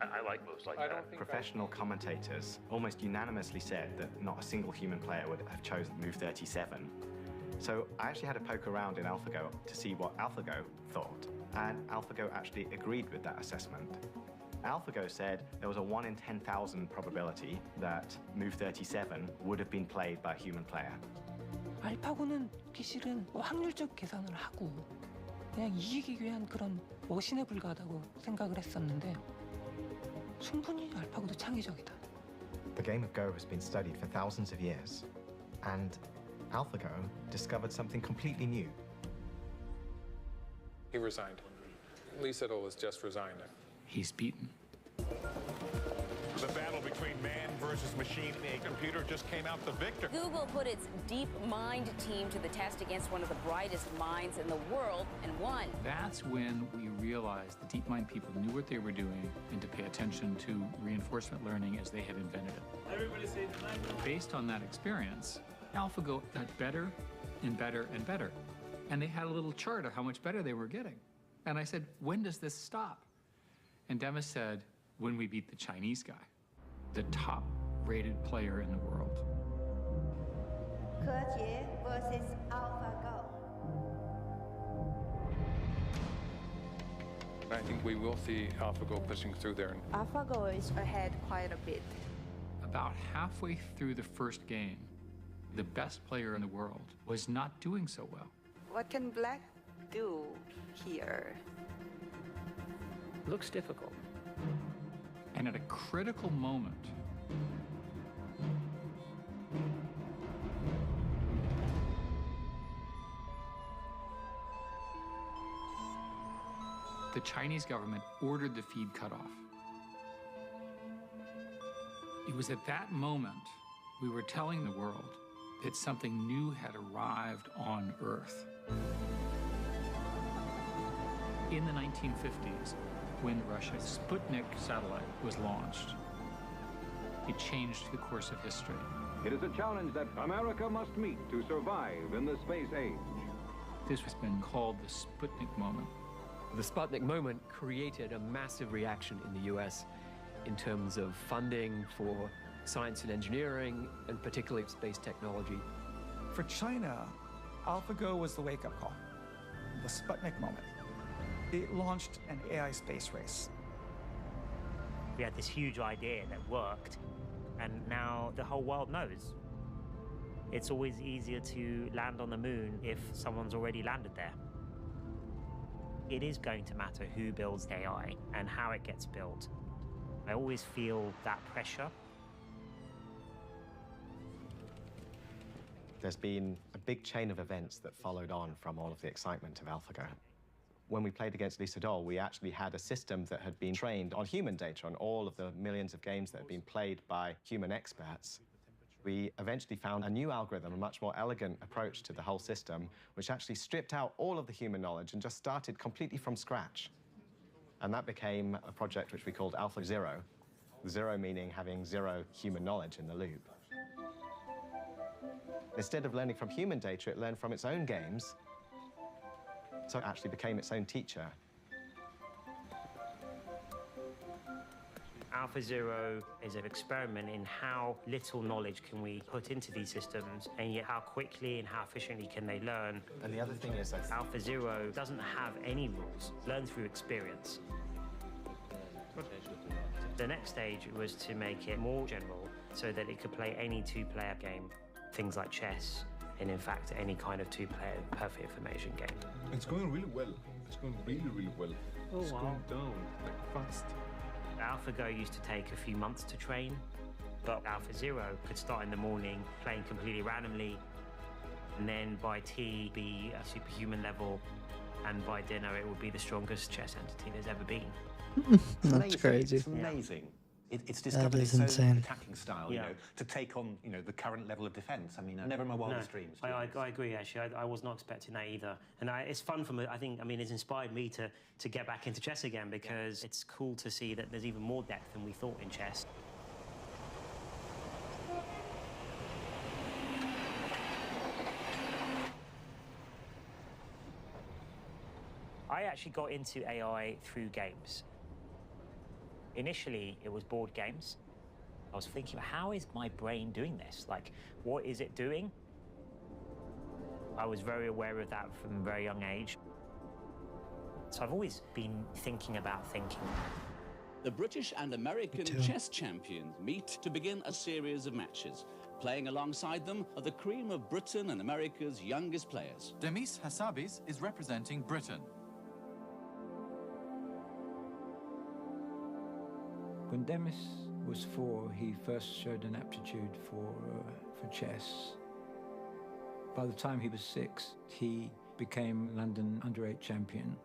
I like moves like that. Professional commentators almost unanimously said that not a single human player would have chosen move 37. So I actually had to poke around in AlphaGo to see what AlphaGo thought, and AlphaGo actually agreed with that assessment. AlphaGo said there was a 1 in 10,000 probability that move 37 would have been played by a human player. 알파고는 실은 확률적 계산을 하고 그냥 이기기 위한 그런 머신에 불과하다고 생각을 했었는데 충분히 알파고도 창의적이다. The game of Go has been studied for thousands of years, and AlphaGo discovered something completely new. He resigned. Lee Sedol has just resigned. He's beaten. The battle between man versus machine, a computer just came out the victor. Google put its DeepMind team to the test against one of the brightest minds in the world and won. That's when we realized the DeepMind people knew what they were doing and to pay attention to reinforcement learning as they had invented it. Everybody say tonight. Based on that experience, AlphaGo got better and better and better. And they had a little chart of how much better they were getting. And I said, when does this stop? And Demis said, when we beat the Chinese guy, the top-rated player in the world. Ke versus AlphaGo. I think we will see AlphaGo pushing through there. AlphaGo is ahead quite a bit. About halfway through the first game, the best player in the world was not doing so well. What can Black do here? Looks difficult. And at a critical moment, the Chinese government ordered the feed cut off. It was at that moment we were telling the world that something new had arrived on Earth. In the 1950s, when Russia's Sputnik satellite was launched, it changed the course of history. It is a challenge that America must meet to survive in the space age. This has been called the Sputnik moment. The Sputnik moment created a massive reaction in the US in terms of funding for science and engineering, and particularly space technology. For China, AlphaGo was the wake-up call, the Sputnik moment. It launched an AI space race. We had this huge idea that worked, and now the whole world knows. It's always easier to land on the moon if someone's already landed there. It is going to matter who builds AI and how it gets built. I always feel that pressure. There's been a big chain of events that followed on from all of the excitement of AlphaGo. When we played against Lisa Doll, we actually had a system that had been trained on human data, on all of the millions of games that had been played by human experts. We eventually found a new algorithm, a much more elegant approach to the whole system, which actually stripped out all of the human knowledge and just started completely from scratch. And that became a project which we called AlphaZero, zero meaning having zero human knowledge in the loop. Instead of learning from human data, it learned from its own games, so it actually became its own teacher. AlphaZero is an experiment in how little knowledge can we put into these systems, and yet how quickly and how efficiently can they learn. And the other thing is that AlphaZero doesn't have any rules, learn through experience. The next stage was to make it more general so that it could play any two-player game, things like chess, and in fact, any kind of two-player perfect information game. It's going really well. It's going really, really well. Oh, it's wow. going down like fast. AlphaGo used to take a few months to train, but AlphaZero could start in the morning playing completely randomly, and then by tea be a superhuman level, and by dinner it would be the strongest chess entity there's ever been. That's crazy. It's amazing. It's That discovered is its own insane. attacking style, you know, to take on, you know, the current level of defence. I mean, never in my wildest dreams. I agree, actually. I was not expecting that either. And it's fun for me. I mean, it's inspired me to get back into chess again, because it's cool to see that there's even more depth than we thought in chess. I actually got into AI through games. Initially, it was board games. I was thinking, how is my brain doing this? Like, what is it doing? I was very aware of that from a very young age. So I've always been thinking about thinking. The British and American chess champions meet to begin a series of matches. Playing alongside them are the cream of Britain and America's youngest players. Demis Hassabis is representing Britain. When Demis was 4, he first showed an aptitude for chess. By the time he was 6, he became London under-8 champion.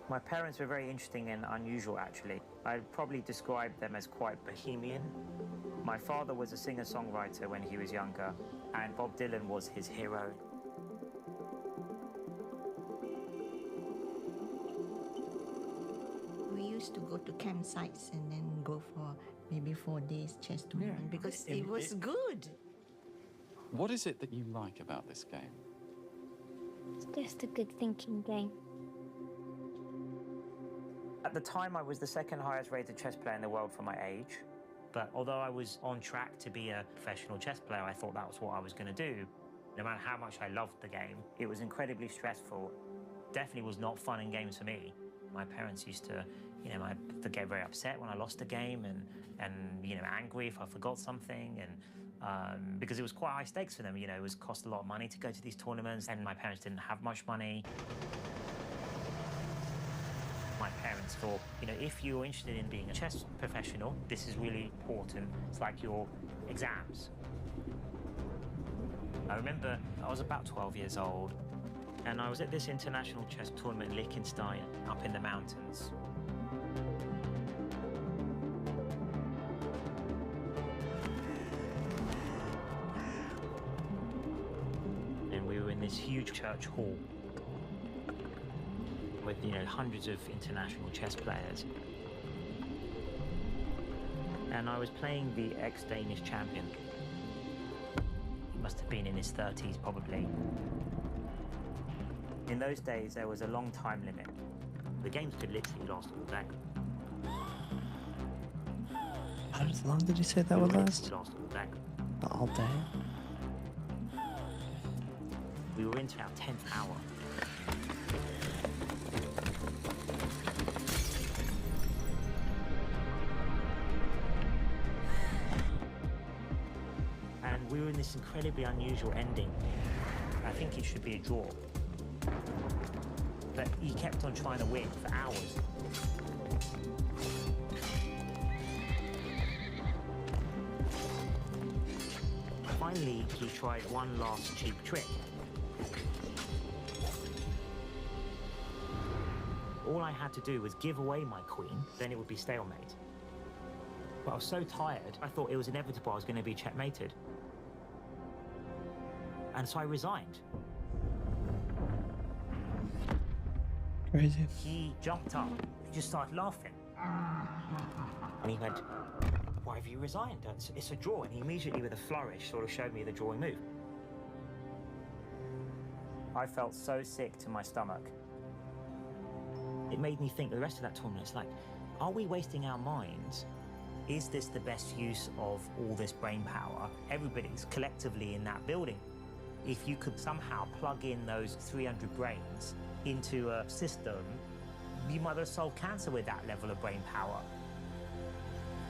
My parents were very interesting and unusual, actually. I'd probably describe them as quite bohemian. My father was a singer-songwriter when he was younger, and Bob Dylan was his hero. We used to go to campsites and then go for maybe 4 days chess tournament because it was good. What is it that you like about this game? It's just a good thinking game. At the time, I was the second highest rated chess player in the world for my age. But although I was on track to be a professional chess player, I thought that was what I was going to do. No matter how much I loved the game, it was incredibly stressful. Definitely was not fun and games for me. My parents used to, you know, they'd get very upset when I lost a game and you know, angry if I forgot something. And because it was quite high stakes for them. You know, it was cost a lot of money to go to these tournaments, and my parents didn't have much money. My parents thought, you know, if you're interested in being a chess professional, this is really important. It's like your exams. I remember I was about 12 years old, and I was at this international chess tournament in Liechtenstein, up in the mountains. And we were in this huge church hall with, you know, hundreds of international chess players. And I was playing the ex-Danish champion. He must have been in his 30s, probably. In those days, there was a long time limit. The games could literally last all day. How long did you say that would last? Last all day. All day? We were into our 10th hour. And we were in this incredibly unusual ending. I think it should be a draw. But he kept on trying to win for hours. Finally, he tried one last cheap trick. All I had to do was give away my queen, then it would be stalemate. But I was so tired, I thought it was inevitable I was going to be checkmated. And so I resigned. Crazy. He jumped up, he just started laughing. And he went, "Why have you resigned? It's a draw." And he immediately, with a flourish, sort of showed me the drawing move. I felt so sick to my stomach. It made me think the rest of that tournament, it's like, are we wasting our minds? Is this the best use of all this brain power? Everybody's collectively in that building. If you could somehow plug in those 300 brains into a system, you might have solved cancer with that level of brain power.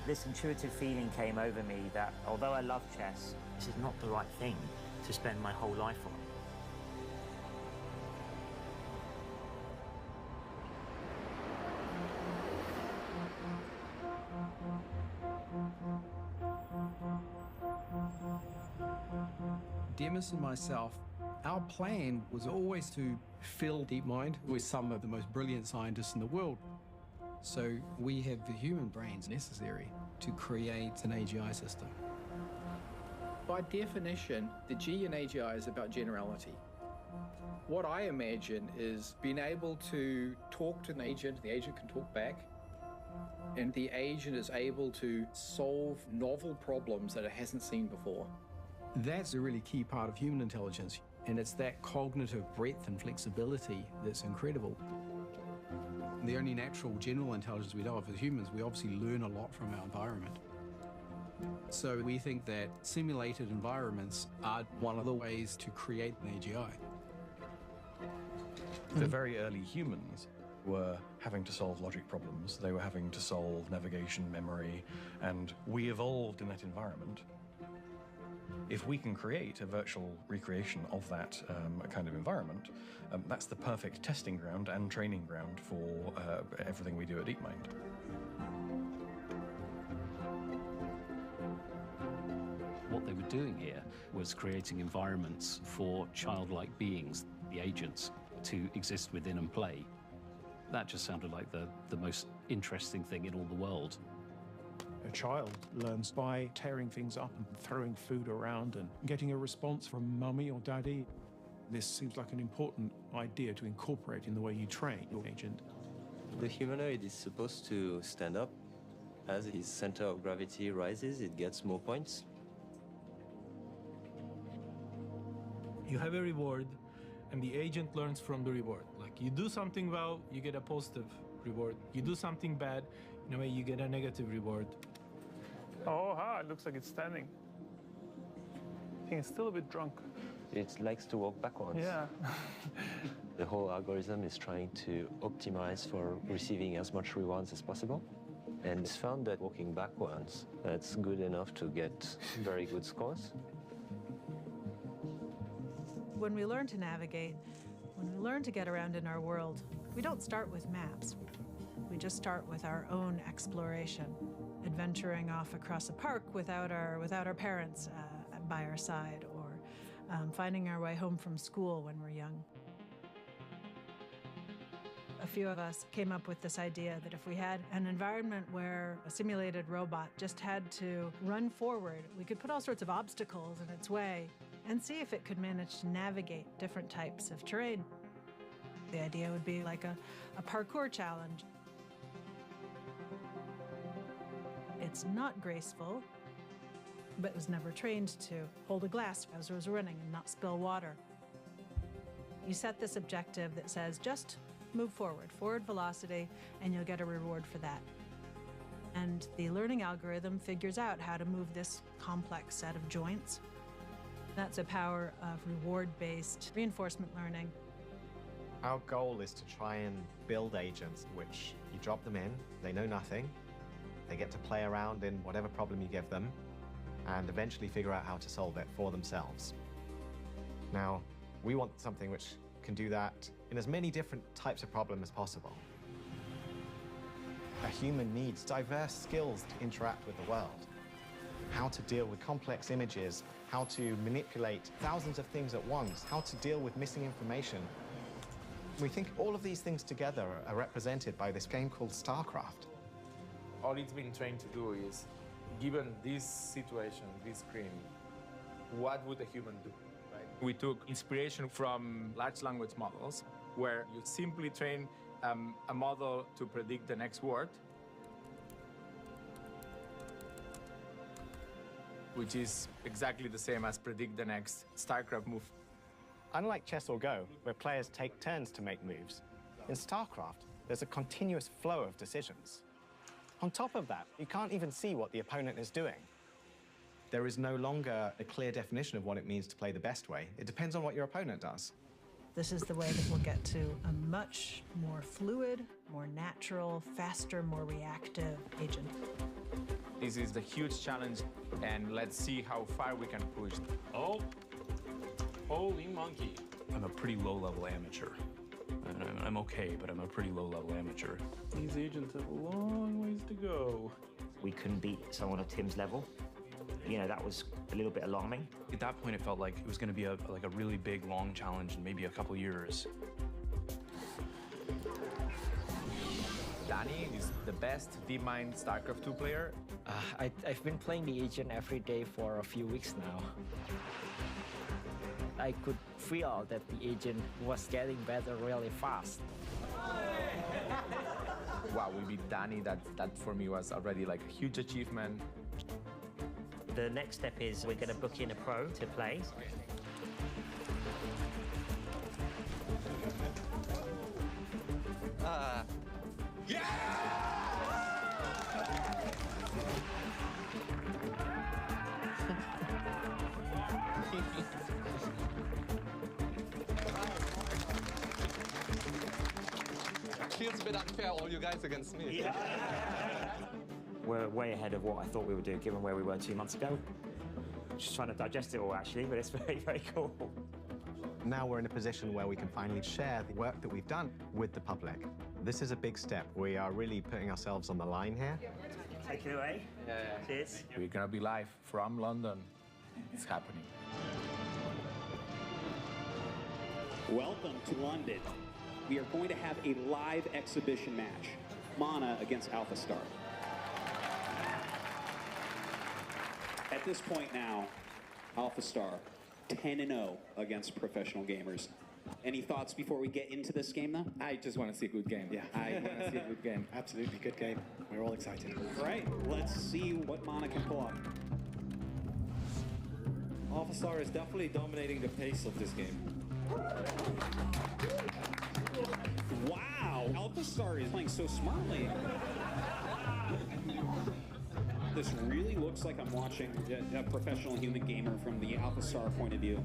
This intuitive feeling came over me that although I love chess, this is not the right thing to spend my whole life on. Demis and myself, our plan was always to fill DeepMind with some of the most brilliant scientists in the world. So we have the human brains necessary to create an AGI system. By definition, the G in AGI is about generality. What I imagine is being able to talk to an agent, the agent can talk back, and the agent is able to solve novel problems that it hasn't seen before. That's a really key part of human intelligence, and it's that cognitive breadth and flexibility that's incredible. The only natural general intelligence we know of as humans, we obviously learn a lot from our environment. So we think that simulated environments are one of the ways to create an AGI. The very early humans were having to solve logic problems. They were having to solve navigation, memory, and we evolved in that environment. If we can create a virtual recreation of that kind of environment, that's the perfect testing ground and training ground for everything we do at DeepMind. What they were doing here was creating environments for childlike beings, the agents, to exist within and play. That just sounded like the most interesting thing in all the world. A child learns by tearing things up and throwing food around and getting a response from mummy or daddy. This seems like an important idea to incorporate in the way you train your agent. The humanoid is supposed to stand up. As his center of gravity rises, it gets more points. You have a reward, and the agent learns from the reward. Like, you do something well, you get a positive reward. You do something bad, in a way you get a negative reward. Oh, it looks like it's standing. I think it's still a bit drunk. It likes to walk backwards. Yeah. The whole algorithm is trying to optimize for receiving as much rewards as possible. And it's found that walking backwards, that's good enough to get very good scores. When we learn to navigate, when we learn to get around in our world, we don't start with maps. We just start with our own exploration, adventuring off across a park without our parents by our side, or finding our way home from school when we're young. A few of us came up with this idea that if we had an environment where a simulated robot just had to run forward, we could put all sorts of obstacles in its way and see if it could manage to navigate different types of terrain. The idea would be like a parkour challenge. It's not graceful, but it was never trained to hold a glass as it was running and not spill water. You set this objective that says just move forward velocity, and you'll get a reward for that. And the learning algorithm figures out how to move this complex set of joints. That's a power of reward-based reinforcement learning. Our goal is to try and build agents which you drop them in, they know nothing, they get to play around in whatever problem you give them, and eventually figure out how to solve it for themselves. Now, we want something which can do that in as many different types of problems as possible. A human needs diverse skills to interact with the world. How to deal with complex images, how to manipulate thousands of things at once, how to deal with missing information. We think all of these things together are represented by this game called StarCraft. All it's been trained to do is, given this situation, this screen, what would a human do? Right? We took inspiration from large language models, where you simply train a model to predict the next word, which is exactly the same as predict the next StarCraft move. Unlike chess or Go, where players take turns to make moves, in StarCraft, there's a continuous flow of decisions. On top of that, you can't even see what the opponent is doing. There is no longer a clear definition of what it means to play the best way. It depends on what your opponent does. This is the way that we'll get to a much more fluid, more natural, faster, more reactive agent. This is a huge challenge, and let's see how far we can push. Oh, holy monkey. I'm a pretty low-level amateur. I'm okay, but I'm a pretty low-level amateur. These agents have a long ways to go. We couldn't beat someone of Tim's level. You know, that was a little bit alarming. At that point, it felt like it was going to be a really big, long challenge in maybe a couple years. Danny is the best DeepMind StarCraft 2 player. I've been playing the agent every day for a few weeks now. I could feel that the agent was getting better really fast. Wow, we beat Danny. That for me was already like a huge achievement. The next step is we're going to book in a pro to play. Feels a bit unfair, all you guys against me. Yeah. We're way ahead of what I thought we would do, given where we were 2 months ago. Just trying to digest it all, actually, but it's very, very cool. Now we're in a position where we can finally share the work that we've done with the public. This is a big step. We are really putting ourselves on the line here. Take it away. Cheers. We're gonna be live from London. It's happening. Welcome to London. We are going to have a live exhibition match. Mana against AlphaStar. At this point now, AlphaStar 10-0 against professional gamers. Any thoughts before we get into this game, though? I just want to see a good game. Yeah, I want to see a good game. Absolutely, good game. We're all excited. All right, let's see what Mana can pull off. AlphaStar is definitely dominating the pace of this game. Wow, AlphaStar is playing so smartly. This really looks like I'm watching a professional human gamer from the AlphaStar point of view.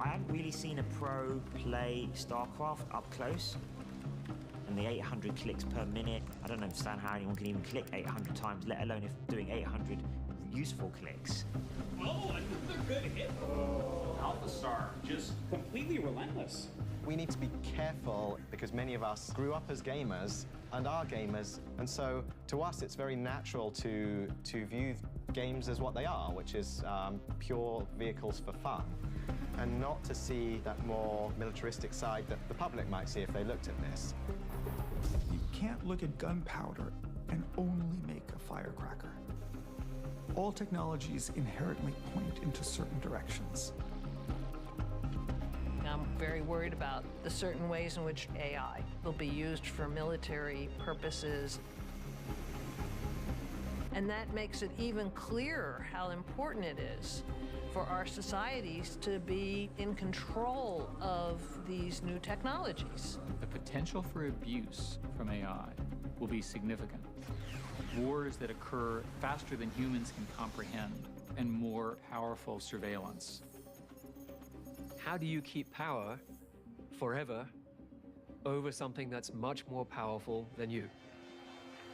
I hadn't really seen a pro play StarCraft up close. And the 800 clicks per minute, I don't understand how anyone can even click 800 times, let alone if doing 800 useful clicks. Oh, another good hit. Alpha Star, just completely relentless. We need to be careful because many of us grew up as gamers and are gamers, and so to us it's very natural to view games as what they are, which is pure vehicles for fun, and not to see that more militaristic side that the public might see if they looked at this. You can't look at gunpowder and only make a firecracker. All technologies inherently point into certain directions. I'm very worried about the certain ways in which AI will be used for military purposes. And that makes it even clearer how important it is for our societies to be in control of these new technologies. The potential for abuse from AI will be significant. Wars that occur faster than humans can comprehend, and more powerful surveillance. How do you keep power forever over something that's much more powerful than you?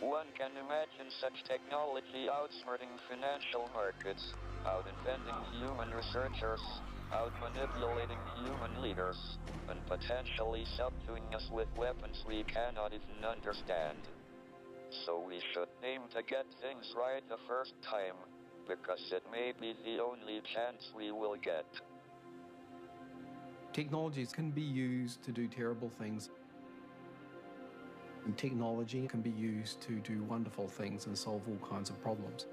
One can imagine such technology outsmarting financial markets, out-inventing human researchers, out-manipulating human leaders, and potentially subduing us with weapons we cannot even understand. So we should aim to get things right the first time, because it may be the only chance we will get. Technologies can be used to do terrible things. And technology can be used to do wonderful things and solve all kinds of problems.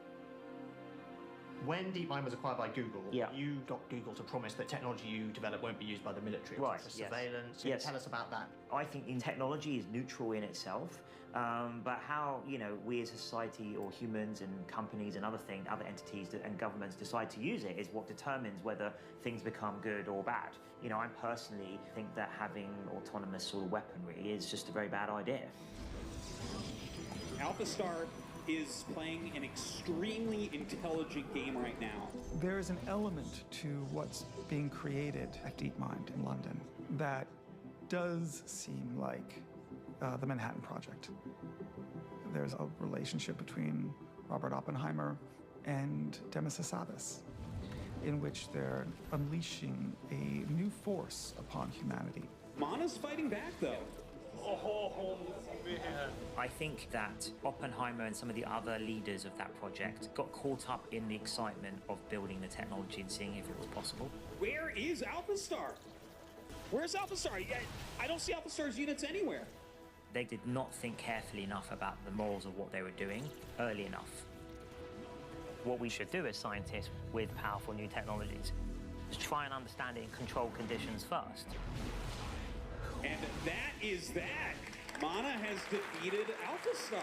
When DeepMind was acquired by Google, Yeah. you got Google to promise that technology you develop won't be used by the military Right, for yes. surveillance. Yes. Tell us about that. I think technology is neutral in itself, but how we as a society or humans and companies and other entities and governments decide to use it is what determines whether things become good or bad. I personally think that having autonomous sort of weaponry is just a very bad idea. Alpha Star is playing an extremely intelligent game right now. There is an element to what's being created at DeepMind in London that does seem like the Manhattan Project. There's a relationship between Robert Oppenheimer and Demis Hassabis, in which they're unleashing a new force upon humanity. Mana's fighting back, though. I think that Oppenheimer and some of the other leaders of that project got caught up in the excitement of building the technology and seeing if it was possible. Where is Alpha Star? Where's Alpha Star? I don't see Alpha Star's units anywhere. They did not think carefully enough about the morals of what they were doing early enough. What we should do as scientists with powerful new technologies is try and understand it in controlled conditions first. And that is that. Mana has defeated Alpha Star.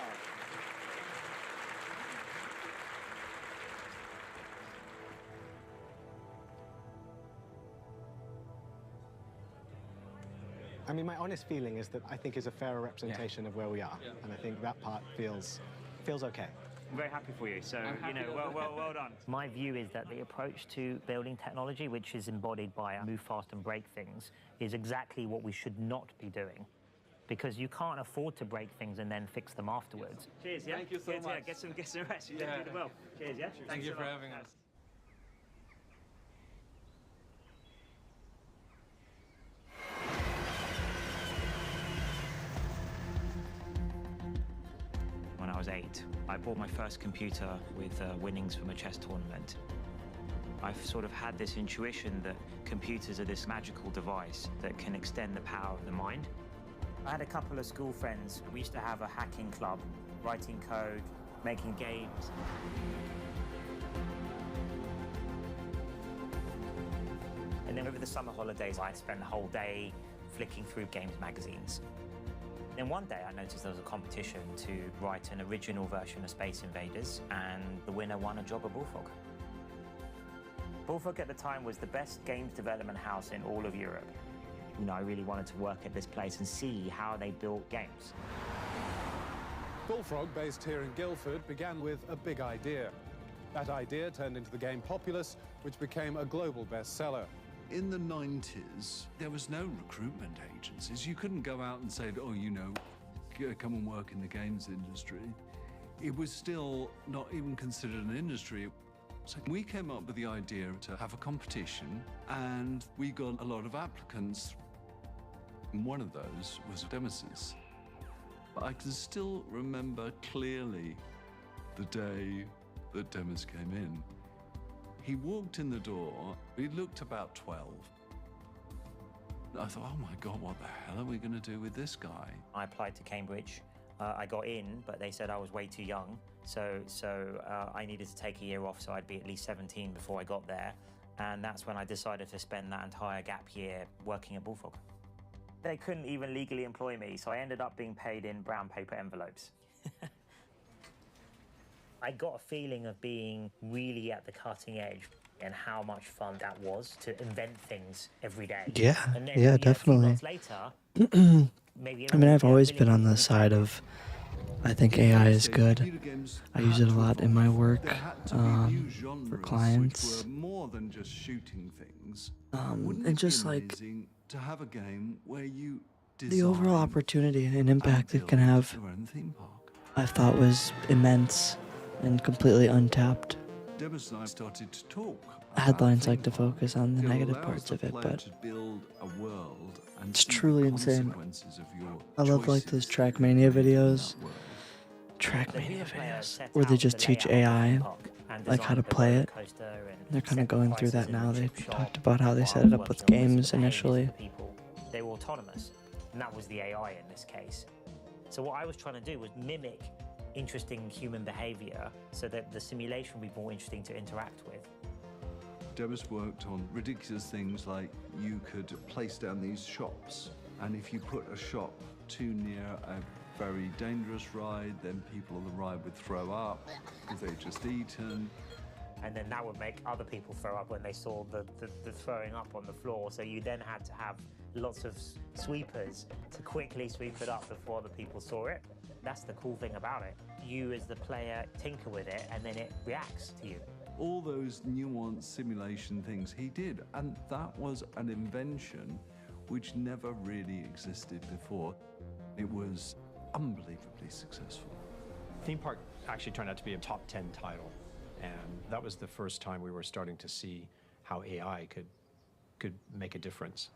I mean, my honest feeling is that I think is a fairer representation of where we are, and I think that part feels okay. I'm very happy for you, so, well done. My view is that the approach to building technology, which is embodied by move fast and break things, is exactly what we should not be doing. Because you can't afford to break things and then fix them afterwards. Cheers, yeah? Thank you so much. Yeah, get some rest. You did really well. Cheers, yeah? Thank you for having us. When I was 8, I bought my first computer with winnings from a chess tournament. I've sort of had this intuition that computers are this magical device that can extend the power of the mind. I had a couple of school friends. We used to have a hacking club, writing code, making games. And then over the summer holidays, I'd spend the whole day flicking through games magazines. Then one day I noticed there was a competition to write an original version of Space Invaders, and the winner won a job at Bullfrog. Bullfrog at the time was the best games development house in all of Europe. I really wanted to work at this place and see how they built games. Bullfrog, based here in Guildford, began with a big idea. That idea turned into the game Populous, which became a global bestseller. In the 90s, there was no recruitment agencies. You couldn't go out and say, oh, you know, come and work in the games industry. It was still not even considered an industry. So we came up with the idea to have a competition, and we got a lot of applicants. And one of those was Demos's. But I can still remember clearly the day that Demos came in. He walked in the door, he looked about 12. I thought, oh my God, what the hell are we going to do with this guy? I applied to Cambridge. I got in, but they said I was way too young. So I needed to take a year off, so I'd be at least 17 before I got there. And that's when I decided to spend that entire gap year working at Bullfrog. They couldn't even legally employ me, so I ended up being paid in brown paper envelopes. I got a feeling of being really at the cutting edge and how much fun that was to invent things every day. Yeah, and then, yeah, definitely. Later, I mean, I've always been on the side of, I think AI is good. I use it a lot in my work for clients. More than just shooting things. And just like to have a game where you the overall opportunity and impact it can have, I thought was immense and completely untapped. Demos and I started to talk. Headlines like to focus on the negative parts of it, but it's truly insane. I love like those Trackmania videos, where they just teach AI like how to play it. They're kind of going through that now. They talked about how they set it up with games initially. They were autonomous, and that was the AI in this case. So what I was trying to do was mimic interesting human behavior so that the simulation would be more interesting to interact with. Demos worked on ridiculous things like you could place down these shops, and if you put a shop too near a very dangerous ride, then people on the ride would throw up because they'd just eaten. And then that would make other people throw up when they saw the throwing up on the floor. So you then had to have lots of sweepers to quickly sweep it up before other people saw it. That's the cool thing about it. You as the player tinker with it and then it reacts to you. All those nuanced simulation things he did, and that was an invention which never really existed before. It was unbelievably successful. Theme Park actually turned out to be a top 10 title, and that was the first time we were starting to see how AI could make a difference.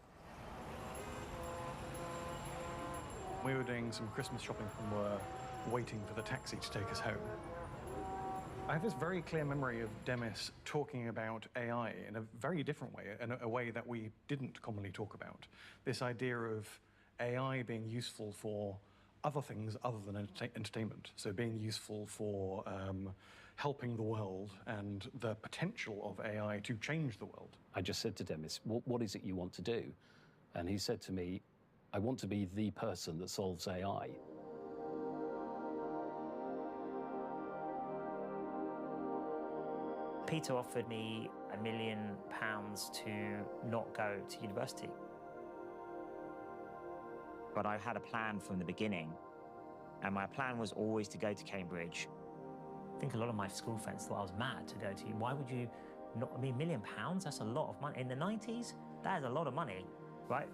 We were doing some Christmas shopping and were waiting for the taxi to take us home. I have this very clear memory of Demis talking about AI in a very different way, in a way that we didn't commonly talk about. This idea of AI being useful for other things other than entertainment. So being useful for helping the world and the potential of AI to change the world. I just said to Demis, what is it you want to do? And he said to me, I want to be the person that solves AI. Peter offered me £1 million to not go to university. But I had a plan from the beginning, and my plan was always to go to Cambridge. I think a lot of my school friends thought I was mad to go to. Why would you not? I mean, £1 million, that's a lot of money. In the 90s, that is a lot of money, right?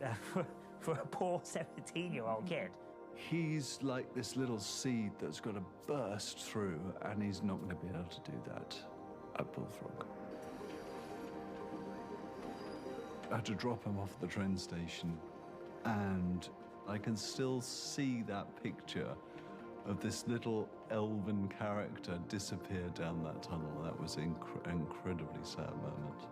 For a poor 17-year-old kid. He's like this little seed that's got to burst through, and he's not going to be able to do that at Bullfrog. I had to drop him off at the train station, and I can still see that picture of this little elven character disappear down that tunnel. That was an incredibly sad moment.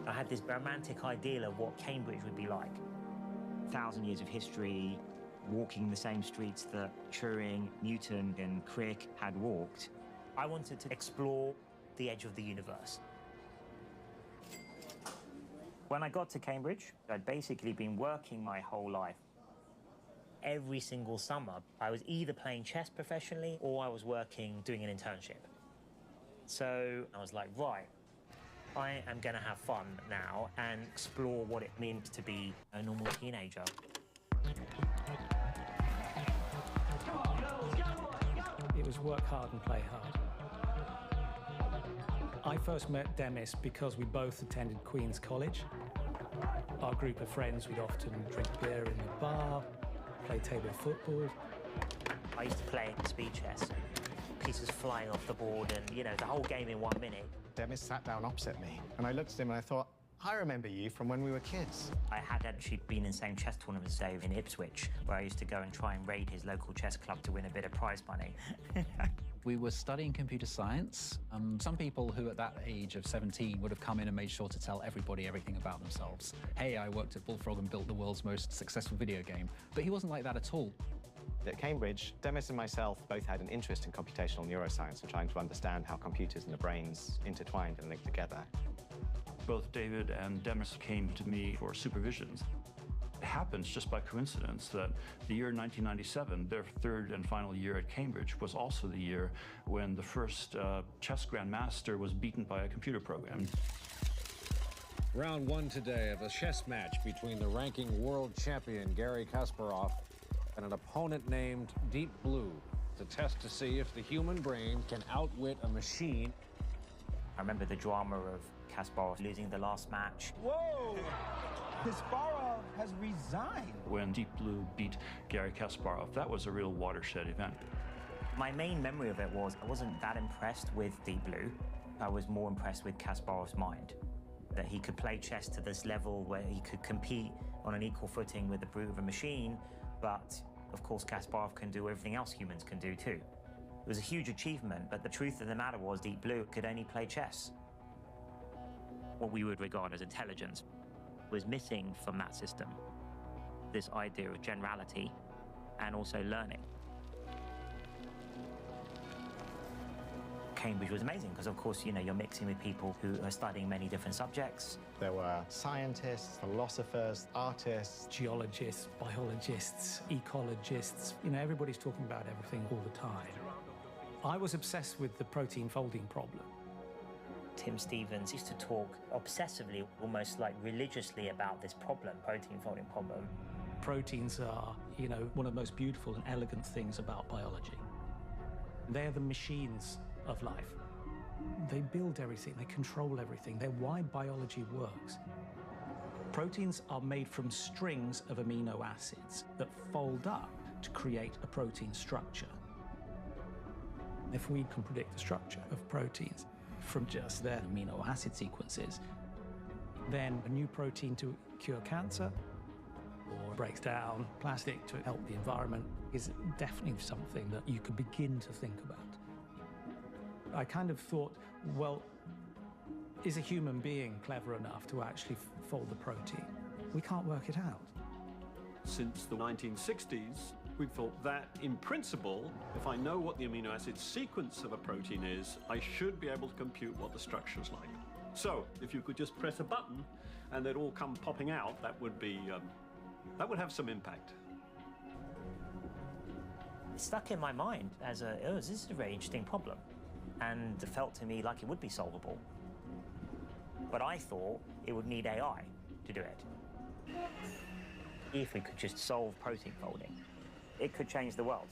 I had this romantic ideal of what Cambridge would be like. 1,000 years of history, walking the same streets that Turing, Newton, and Crick had walked. I wanted to explore the edge of the universe. When I got to Cambridge, I'd basically been working my whole life. Every single summer, I was either playing chess professionally or I was working, doing an internship. So I was like, right, I am going to have fun now and explore what it means to be a normal teenager. It was work hard and play hard. I first met Demis because we both attended Queen's College. Our group of friends, we'd often drink beer in the bar, play table football. I used to play speed chess, pieces flying off the board and, you know, the whole game in 1 minute. Demis sat down opposite me, and I looked at him and I thought, I remember you from when we were kids. I had actually been in the same chess tournament as Dave in Ipswich, where I used to go and try and raid his local chess club to win a bit of prize money. We were studying computer science. Some people who at that age of 17 would have come in and made sure to tell everybody everything about themselves. Hey, I worked at Bullfrog and built the world's most successful video game. But he wasn't like that at all. At Cambridge, Demis and myself both had an interest in computational neuroscience and trying to understand how computers and the brains intertwined and linked together. Both David and Demis came to me for supervisions. It happens just by coincidence that the year 1997, their third and final year at Cambridge, was also the year when the first chess grandmaster was beaten by a computer program. Round one today of a chess match between the ranking world champion Garry Kasparov and an opponent named Deep Blue, to test to see if the human brain can outwit a machine. I remember the drama of Kasparov losing the last match. Whoa! Kasparov has resigned. When Deep Blue beat Garry Kasparov, that was a real watershed event. My main memory of it was I wasn't that impressed with Deep Blue. I was more impressed with Kasparov's mind. That he could play chess to this level where he could compete on an equal footing with the brute of a machine, but of course Kasparov can do everything else humans can do too. It was a huge achievement, but the truth of the matter was Deep Blue could only play chess. What we would regard as intelligence was missing from that system. This idea of generality and also learning. Cambridge was amazing because, of course, you know, you're mixing with people who are studying many different subjects. There were scientists, philosophers, artists, geologists, biologists, ecologists. You know, everybody's talking about everything all the time. I was obsessed with the protein folding problem. Tim Stevens used to talk obsessively, almost like religiously, about this problem, protein folding problem. Proteins are, you know, one of the most beautiful and elegant things about biology. They're the machines of life. They build everything, they control everything. They're why biology works. Proteins are made from strings of amino acids that fold up to create a protein structure. If we can predict the structure of proteins from just their amino acid sequences, then a new protein to cure cancer or breaks down plastic to help the environment is definitely something that you could begin to think about. I kind of thought, well, is a human being clever enough to actually fold the protein? We can't work it out. Since the 1960s, we've thought that, in principle, if I know what the amino acid sequence of a protein is, I should be able to compute what the structure's like. So, if you could just press a button and they'd all come popping out, that would be, that would have some impact. It stuck in my mind as this is a very interesting problem. And it felt to me like it would be solvable. But I thought it would need AI to do it. If we could just solve protein folding, it could change the world.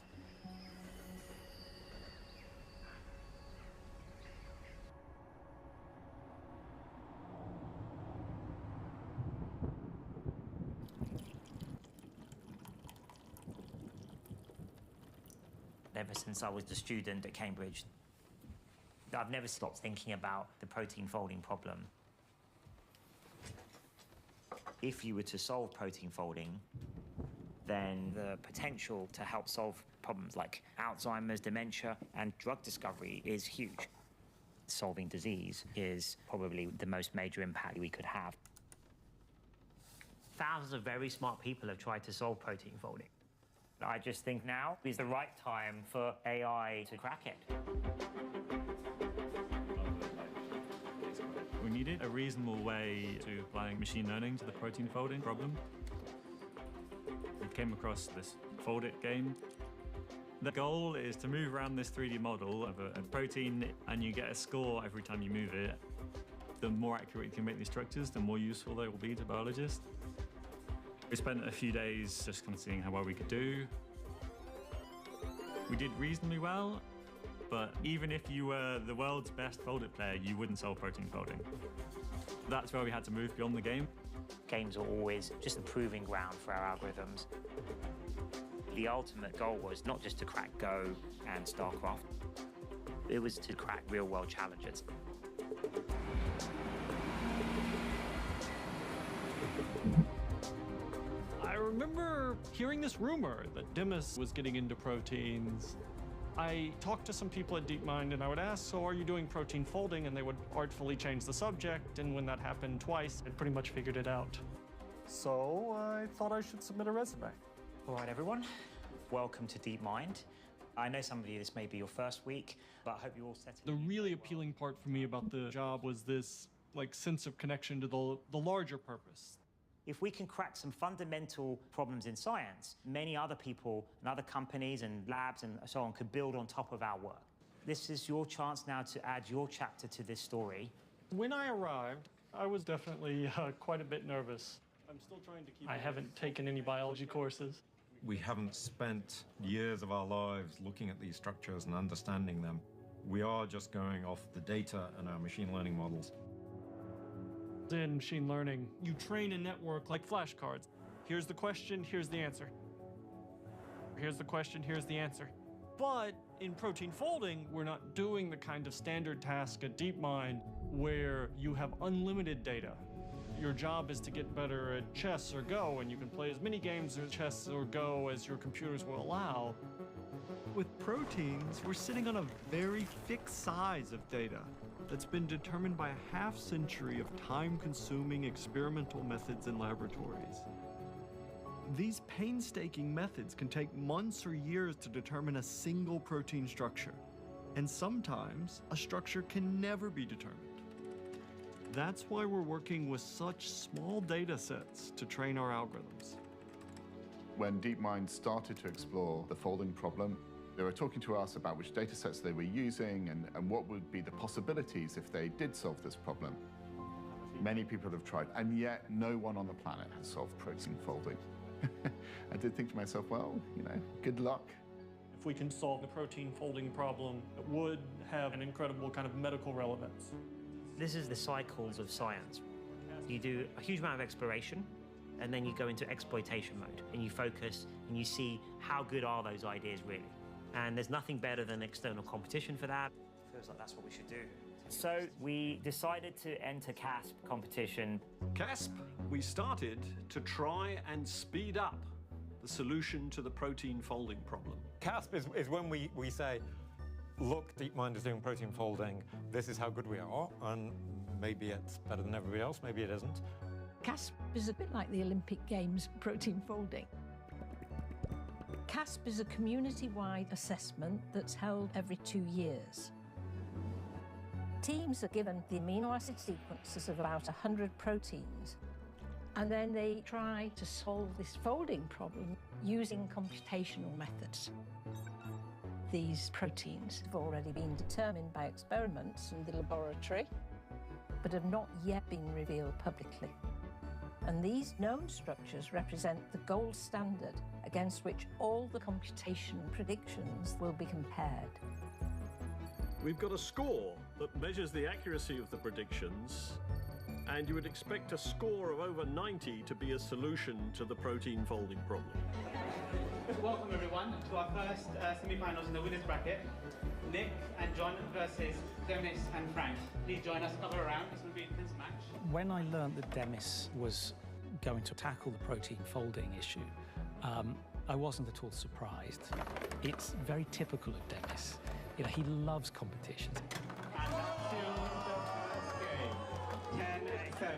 Ever since I was a student at Cambridge, I've never stopped thinking about the protein folding problem. If you were to solve protein folding, then the potential to help solve problems like Alzheimer's, dementia, and drug discovery is huge. Solving disease is probably the most major impact we could have. Thousands of very smart people have tried to solve protein folding. I just think now is the right time for AI to crack it. We needed a reasonable way to applying machine learning to the protein folding problem. We came across this Fold It game. The goal is to move around this 3D model of a protein, and you get a score every time you move it. The more accurate you can make these structures, the more useful they will be to biologists. We spent a few days just kind of seeing how well we could do. We did reasonably well. But even if you were the world's best folded player, you wouldn't solve protein folding. That's where we had to move beyond the game. Games are always just a proving ground for our algorithms. The ultimate goal was not just to crack Go and StarCraft, it was to crack real-world challenges. I remember hearing this rumor that Demis was getting into proteins. I talked to some people at DeepMind and I would ask, so are you doing protein folding? And they would artfully change the subject. And when that happened twice, I pretty much figured it out. So I thought I should submit a resume. All right, everyone, welcome to DeepMind. I know some of you, this may be your first week, but I hope you all settled in. The really appealing part for me about the job was this sense of connection to the larger purpose. If we can crack some fundamental problems in science, many other people and other companies and labs and so on could build on top of our work. This is your chance now to add your chapter to this story. When I arrived, I was definitely quite a bit nervous. I'm still trying to keep... I haven't taken any biology courses. We haven't spent years of our lives looking at these structures and understanding them. We are just going off the data and our machine learning models. In machine learning, you train a network like flashcards. Here's the question, here's the answer. Here's the question, here's the answer. But in protein folding, we're not doing the kind of standard task at DeepMind where you have unlimited data. Your job is to get better at chess or Go, and you can play as many games of chess or Go as your computers will allow. With proteins, we're sitting on a very fixed size of data that's been determined by a half-century of time-consuming experimental methods in laboratories. These painstaking methods can take months or years to determine a single protein structure, and sometimes a structure can never be determined. That's why we're working with such small data sets to train our algorithms. When DeepMind started to explore the folding problem, they were talking to us about which data sets they were using and what would be the possibilities if they did solve this problem. Many people have tried, and yet no one on the planet has solved protein folding. I did think to myself, well, good luck. If we can solve the protein folding problem, it would have an incredible kind of medical relevance. This is the cycles of science. You do a huge amount of exploration, and then you go into exploitation mode, and you focus, and you see how good are those ideas really. And there's nothing better than external competition for that. Feels like that's what we should do. So we decided to enter CASP competition. CASP, we started to try and speed up the solution to the protein folding problem. CASP is when we say, look, DeepMind is doing protein folding, this is how good we are, and maybe it's better than everybody else, maybe it isn't. CASP is a bit like the Olympic Games protein folding. CASP is a community-wide assessment that's held every 2 years. Teams are given the amino acid sequences of about 100 proteins, and then they try to solve this folding problem using computational methods. These proteins have already been determined by experiments in the laboratory, but have not yet been revealed publicly. And these known structures represent the gold standard against which all the computation predictions will be compared. We've got a score that measures the accuracy of the predictions, and you would expect a score of over 90 to be a solution to the protein folding problem. Welcome everyone to our first semi-finals in the winners bracket. Nick and John versus Demis and Frank. Please join us another round. This will be an intense match. When I learned that Demis was going to tackle the protein folding issue, I wasn't at all surprised. It's very typical of Demis. He loves competitions. And that's still the first game.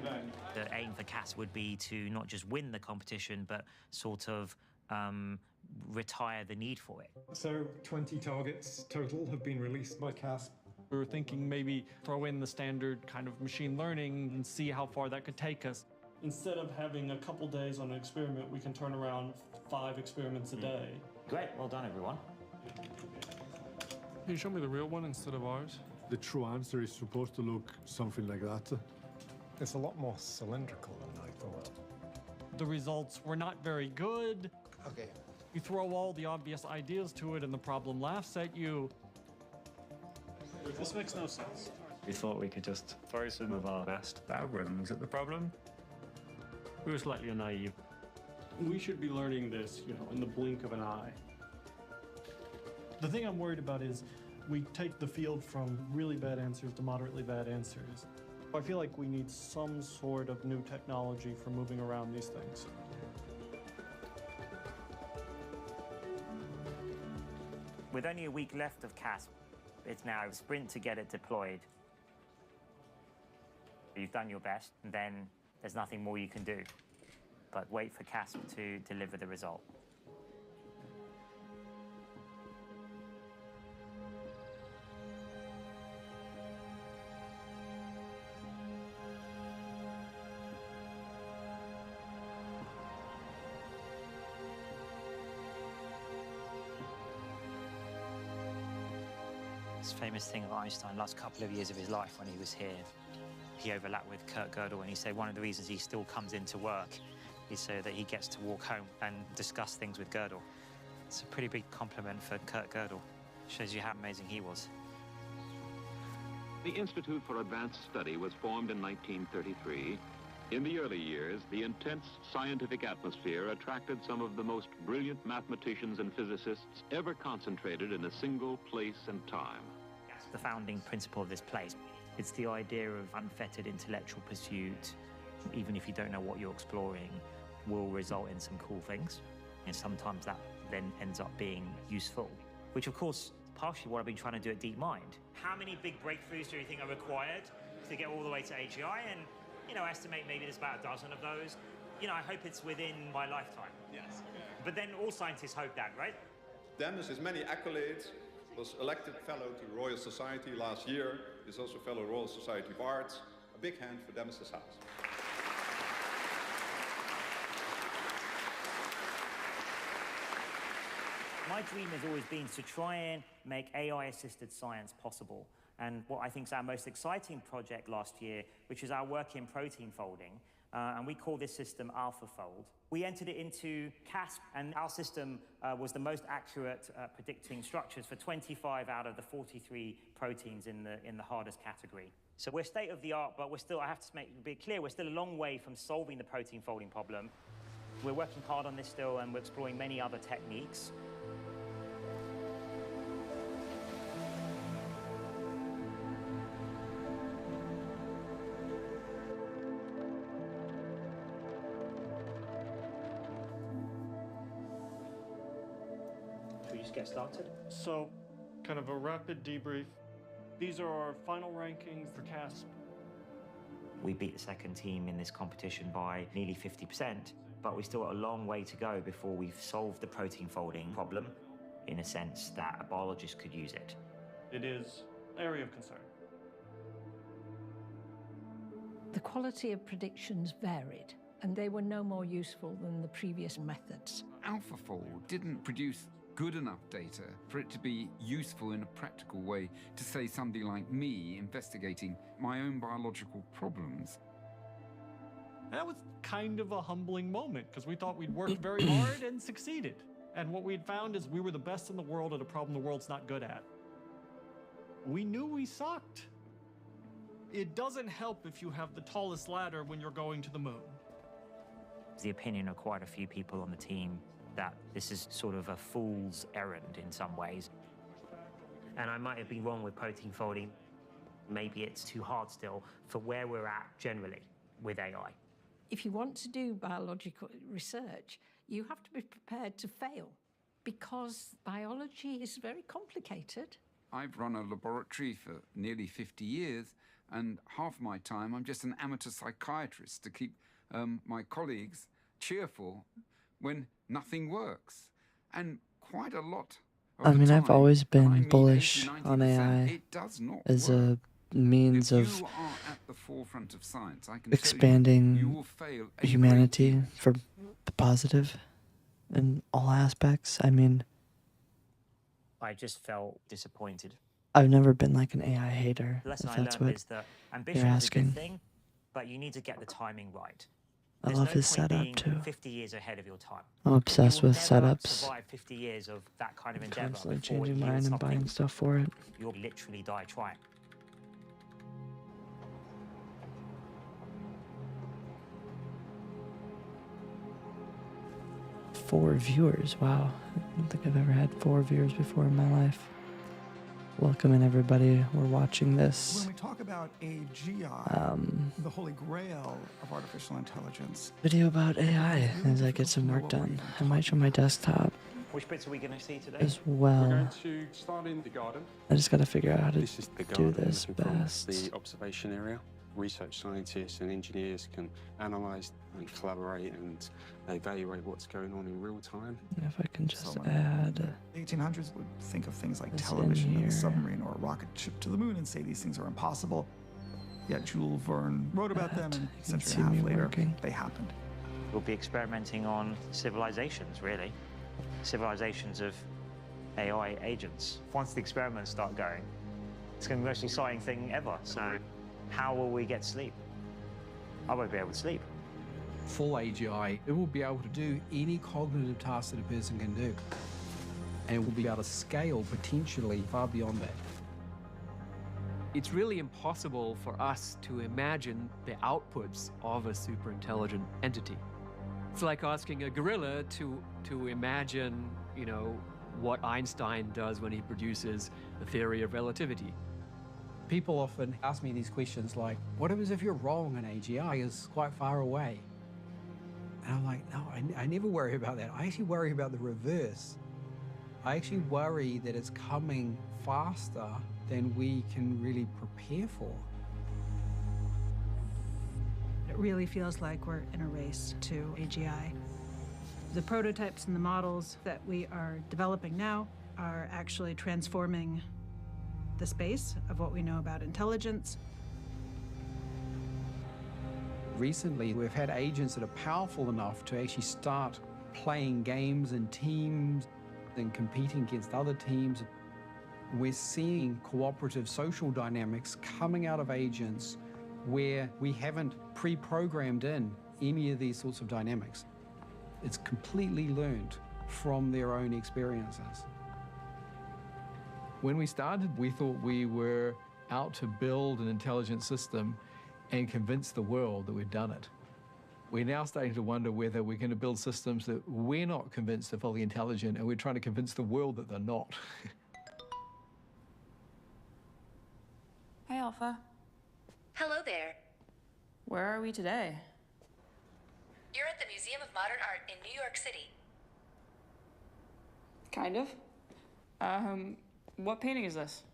10-7. The aim for CAS would be to not just win the competition, but sort of retire the need for it. So 20 targets total have been released by CASP. We were thinking maybe throw in the standard kind of machine learning and see how far that could take us. Instead of having a couple days on an experiment, we can turn around 5 experiments a day. Great, well done everyone. Can you show me the real one instead of ours? The true answer is supposed to look something like that. It's a lot more cylindrical than I thought. The results were not very good. Okay. You throw all the obvious ideas to it and the problem laughs at you. This makes no sense. We thought we could just throw some of our best algorithms at the problem. We were slightly naive. We should be learning this, in the blink of an eye. The thing I'm worried about is we take the field from really bad answers to moderately bad answers. I feel like we need some sort of new technology for moving around these things. With only a week left of CASP, it's now a sprint to get it deployed. You've done your best, and then there's nothing more you can do but wait for CASP to deliver the result. This famous thing of Einstein, last couple of years of his life when he was here, he overlapped with Kurt Gödel, and he said one of the reasons he still comes into work is so that he gets to walk home and discuss things with Gödel. It's a pretty big compliment for Kurt Gödel. Shows you how amazing he was. The Institute for Advanced Study was formed in 1933. In the early years, the intense scientific atmosphere attracted some of the most brilliant mathematicians and physicists ever concentrated in a single place and time. That's the founding principle of this place. It's the idea of unfettered intellectual pursuit, even if you don't know what you're exploring, will result in some cool things. And sometimes that then ends up being useful, which of course, partially what I've been trying to do at DeepMind. How many big breakthroughs do you think are required to get all the way to AGI? And, estimate maybe there's about a dozen of those. I hope it's within my lifetime. Yes. But then all scientists hope that, right? Demis has many accolades, was elected fellow to the Royal Society last year. He's also fellow Royal Society of Arts. A big hand for Demis Hassabis. My dream has always been to try and make AI-assisted science possible. And what I think is our most exciting project last year, which is our work in protein folding, and we call this system AlphaFold. We entered it into CASP, and our system was the most accurate predicting structures for 25 out of the 43 proteins in the hardest category. So we're state of the art, but we're still, I have to be clear, we're still a long way from solving the protein folding problem. We're working hard on this still, and we're exploring many other techniques. Get started. So, kind of a rapid debrief. These are our final rankings for CASP. We beat the second team in this competition by nearly 50%, but we still got a long way to go before we've solved the protein folding problem in a sense that a biologist could use it. It is an area of concern. The quality of predictions varied, and they were no more useful than the previous methods. AlphaFold didn't produce good enough data for it to be useful in a practical way to say somebody like me investigating my own biological problems. That was kind of a humbling moment because we thought we'd worked very hard and succeeded. And what we'd found is we were the best in the world at a problem the world's not good at. We knew we sucked. It doesn't help if you have the tallest ladder when you're going to the moon. It's the opinion of quite a few people on the team that this is sort of a fool's errand in some ways. And I might have been wrong with protein folding. Maybe it's too hard still for where we're at generally with AI. If you want to do biological research, you have to be prepared to fail because biology is very complicated. I've run a laboratory for nearly 50 years, and half my time I'm just an amateur psychiatrist to keep my colleagues cheerful when nothing works. And quite a lot of I mean, the I've time, always been and I mean bullish 80, on 90%, AI it does not as work. a means If of you are at the forefront of science, I can expanding tell you will fail a humanity for the positive in all aspects. I mean, I just felt disappointed. I've never been like an AI hater, The if lesson I that's learned what is that you're ambition is a asking. good thing, but you need to get the timing right. I There's love no his point setup being too. 50 years ahead of your time. I'm obsessed You will with never setups. survive 50 years of that kind of endeavor Constantly before changing you mine and something. buying stuff for it. You'll literally die trying. Four viewers. Wow. I don't think I've ever had 4 viewers before in my life. Welcome in, everybody. We're watching this When we talk about AGI, the holy grail of artificial intelligence, video about AI as I get some work done. I might show my desktop Which bits are we going to see today? as well. We're going to start in the garden. I just gotta figure out how to This is the do garden this looking from best. the observation area. Research scientists and engineers can analyze and collaborate and evaluate what's going on in real time. If I can just So, add the 1800s would think of things like this in television and here. a submarine or a rocket ship to the moon and say these things are impossible. Yet Jules Verne wrote about them, and a can century see and a me half later, working. they happened. We'll be experimenting on civilizations, really. Civilizations of AI agents. Once the experiments start going, it's going to be the most exciting thing ever. So how will we get sleep? I won't be able to sleep. Full AGI, it will be able to do any cognitive task that a person can do. And it will be able to scale potentially far beyond that. It's really impossible for us to imagine the outputs of a super intelligent entity. It's like asking a gorilla to imagine, you know, what Einstein does when he produces the theory of relativity. People often ask me these questions like, what happens if you're wrong and AGI is quite far away? And I'm like, no, I never worry about that. I actually worry about the reverse. I actually worry that it's coming faster than we can really prepare for. It really feels like we're in a race to AGI. The prototypes and the models that we are developing now are actually transforming the space of what we know about intelligence. Recently, we've had agents that are powerful enough to actually start playing games in teams and competing against other teams. We're seeing cooperative social dynamics coming out of agents where we haven't pre-programmed in any of these sorts of dynamics. It's completely learned from their own experiences. When we started, we thought we were out to build an intelligent system and convince the world that we've done it. We're now starting to wonder whether we're going to build systems that we're not convinced are fully intelligent, and we're trying to convince the world that they're not. Hey, Alpha. Hello there. Where are we today? You're at the Museum of Modern Art in New York City. Kind of. What painting is this?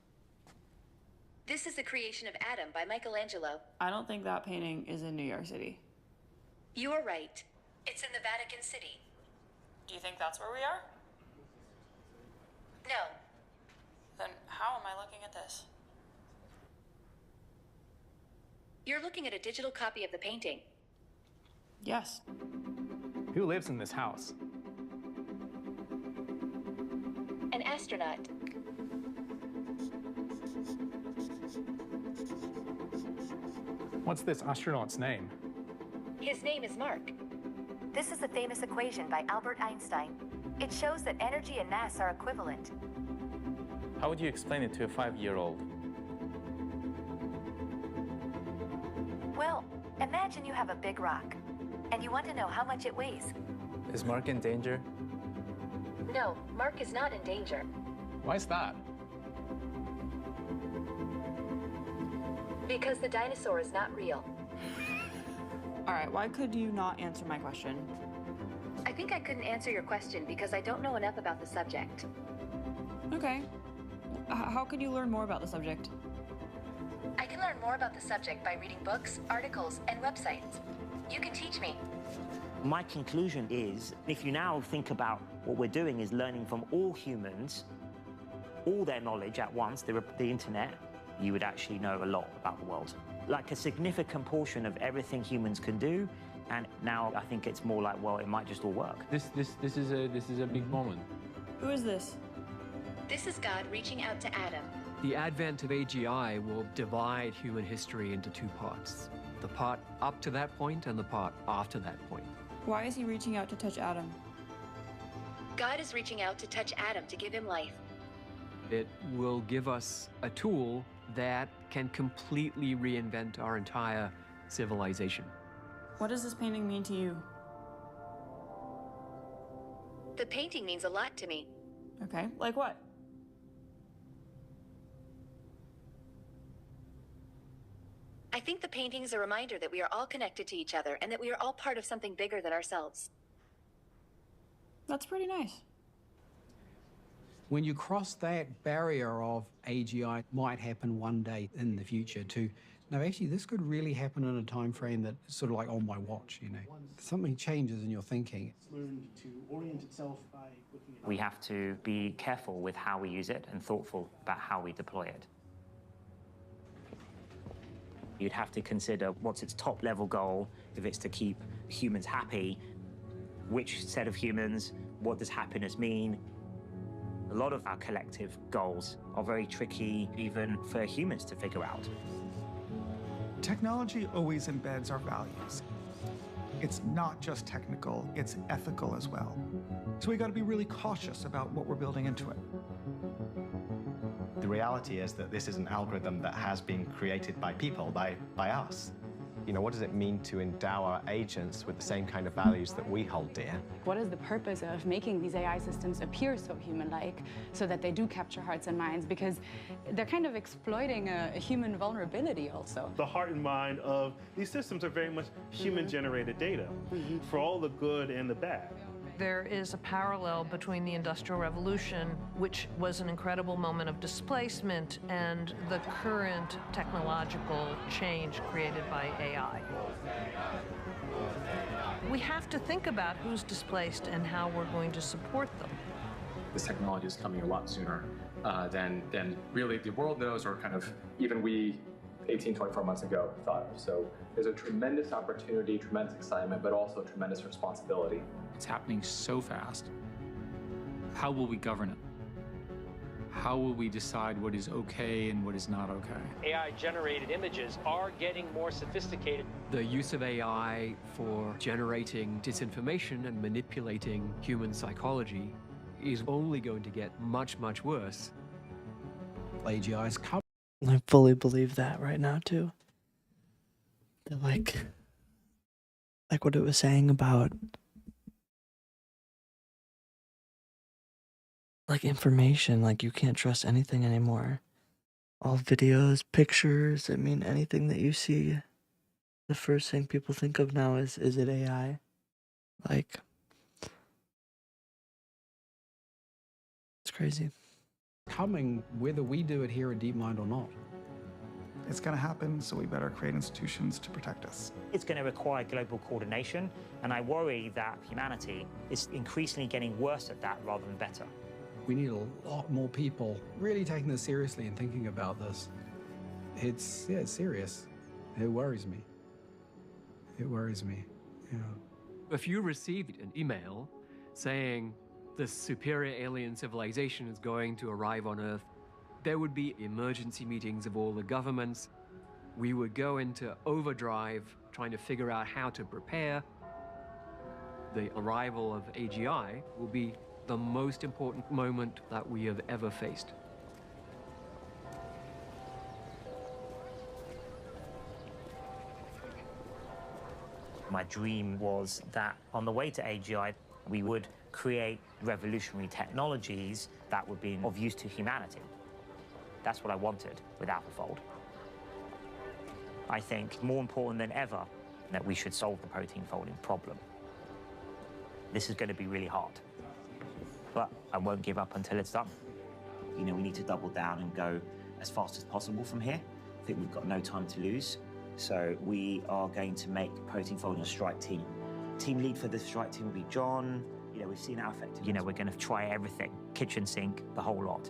This is the creation of Adam by Michelangelo. I don't think that painting is in New York City. You are right. It's in the Vatican City. Do you think that's where we are? No. Then how am I looking at this? You're looking at a digital copy of the painting. Yes. Who lives in this house? An astronaut. What's this astronaut's name? His name is Mark. This is a famous equation by Albert Einstein. It shows that energy and mass are equivalent. How would you explain it to a 5-year-old? Well, imagine you have a big rock, and you want to know how much it weighs. Is Mark in danger? No, Mark is not in danger. Why is that? Because the dinosaur is not real. All right, why could you not answer my question? I think I couldn't answer your question because I don't know enough about the subject. Okay. How could you learn more about the subject? I can learn more about the subject by reading books, articles, and websites. You can teach me. My conclusion is, if you now think about what we're doing is learning from all humans, all their knowledge at once, the internet, you would actually know a lot about the world. Like a significant portion of everything humans can do, and now I think it's more like, well, it might just all work. This is a big moment. Who is this? This is God reaching out to Adam. The advent of AGI will divide human history into 2 parts. the part up to that point and the part after that point. Why is he reaching out to touch Adam? God is reaching out to touch Adam to give him life. It will give us a tool that can completely reinvent our entire civilization. What does this painting mean to you? The painting means a lot to me. Okay, like what? I think the painting is a reminder that we are all connected to each other and that we are all part of something bigger than ourselves. That's pretty nice. When you cross that barrier of AGI might happen one day in the future to, no, actually this could really happen in a time frame that's sort of like on my watch, you know. Something changes in your thinking. It's learned to orient itself by looking at... We have to be careful with how we use it and thoughtful about how we deploy it. You'd have to consider what's its top level goal. If it's to keep humans happy, which set of humans, what does happiness mean? A lot of our collective goals are very tricky, even for humans to figure out. Technology always embeds our values. It's not just technical, it's ethical as well. So we got to be really cautious about what we're building into it. The reality is that this is an algorithm that has been created by people, by us. You know, what does it mean to endow our agents with the same kind of values that we hold dear? What is the purpose of making these AI systems appear so human-like so that they do capture hearts and minds? Because they're kind of exploiting a human vulnerability also. The heart and mind of these systems are very much human-generated data for all the good and the bad. There is a parallel between the Industrial Revolution, which was an incredible moment of displacement, and the current technological change created by AI. We have to think about who's displaced and how we're going to support them. This technology is coming a lot sooner than really the world knows, or kind of even we 18, 24 months ago thought of. So there's a tremendous opportunity, tremendous excitement, but also tremendous responsibility. It's happening so fast. How will we govern it? How will we decide what is okay and what is not okay? AI-generated images are getting more sophisticated. The use of AI for generating disinformation and manipulating human psychology is only going to get much, much worse. AGI is covered. I fully believe that right now too. They're like what it was saying about like information, like you can't trust anything anymore. All videos, pictures, I mean anything that you see, the first thing people think of now is it AI? Like, it's crazy. Coming whether we do it here at DeepMind or not. It's going to happen, so we better create institutions to protect us. It's going to require global coordination, and I worry that humanity is increasingly getting worse at that rather than better. We need a lot more people really taking this seriously and thinking about this. It's serious. It worries me. It worries me, yeah. If you received an email saying this superior alien civilization is going to arrive on Earth, there would be emergency meetings of all the governments. We would go into overdrive trying to figure out how to prepare. The arrival of AGI will be the most important moment that we have ever faced. My dream was that on the way to AGI, we would create revolutionary technologies that would be of use to humanity. That's what I wanted with AlphaFold. I think more important than ever that we should solve the protein folding problem. This is going to be really hard, but I won't give up until it's done. You know, we need to double down and go as fast as possible from here. I think we've got no time to lose. So we are going to make protein folding a strike team. Team lead for the strike team will be John. You know, we've seen how effective. You know, we're going to try everything, kitchen sink, the whole lot.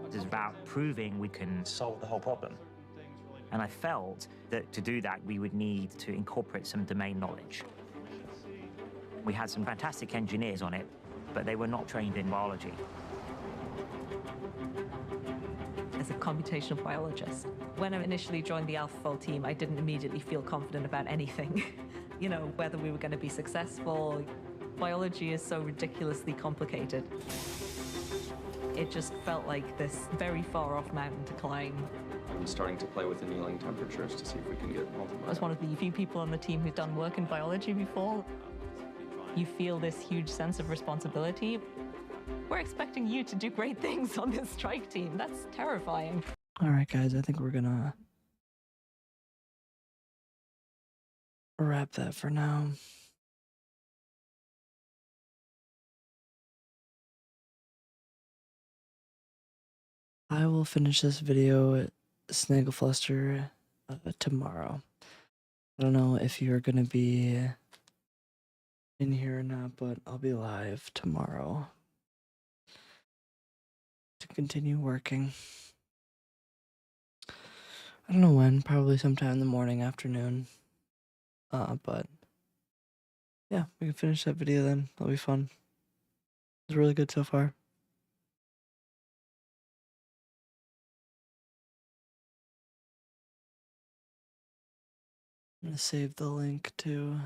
It's about proving we can solve the whole problem. And I felt that to do that, we would need to incorporate some domain knowledge. We had some fantastic engineers on it, but they were not trained in biology. as a computational biologist. When I initially joined the AlphaFold team, I didn't immediately feel confident about anything. You know, whether we were going to be successful. Biology is so ridiculously complicated. It just felt like this very far off mountain to climb. I'm starting to play with annealing temperatures to see if we can get multiple. I was one of the few people on the team who's done work in biology before. You feel this huge sense of responsibility. We're expecting you to do great things on this strike team. That's terrifying. All right, guys, I think we're gonna wrap that for now. I will finish this video at Snagglefluster tomorrow. I don't know if you're gonna be in here or not, but I'll be live tomorrow to continue working. I don't know when, probably sometime in the morning, afternoon. But yeah, we can finish that video then. That'll be fun. It's really good so far. I'm gonna save the link to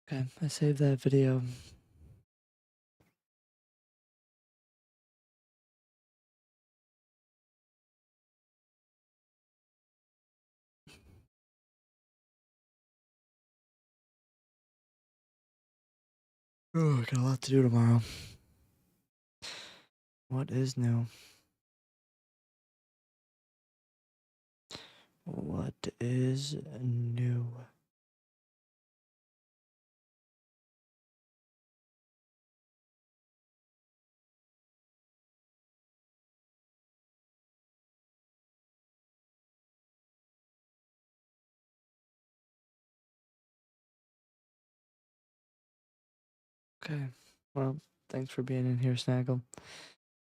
Okay, I saved that video. Oh, I got a lot to do tomorrow. What is new? What is new? Okay, well, thanks for being in here, Snaggle.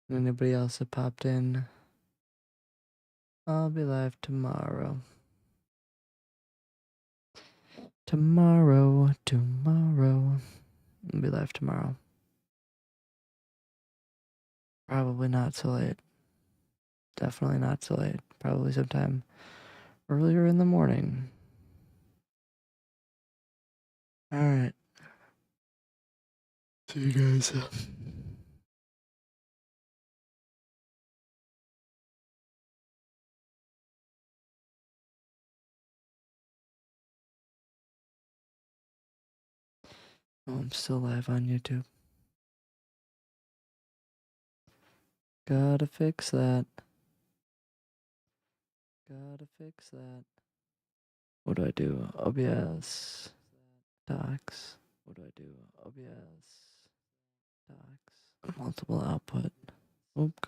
And anybody else that popped in, I'll be live tomorrow. Tomorrow. I'll be live tomorrow. Probably not so late. Definitely not so late. Probably sometime earlier in the morning. Alright. See you guys. Oh, I'm still live on YouTube. Gotta fix that. Gotta fix that. What do I do? OBS. Docs. What do I do? OBS. Docs. Multiple output. Oop.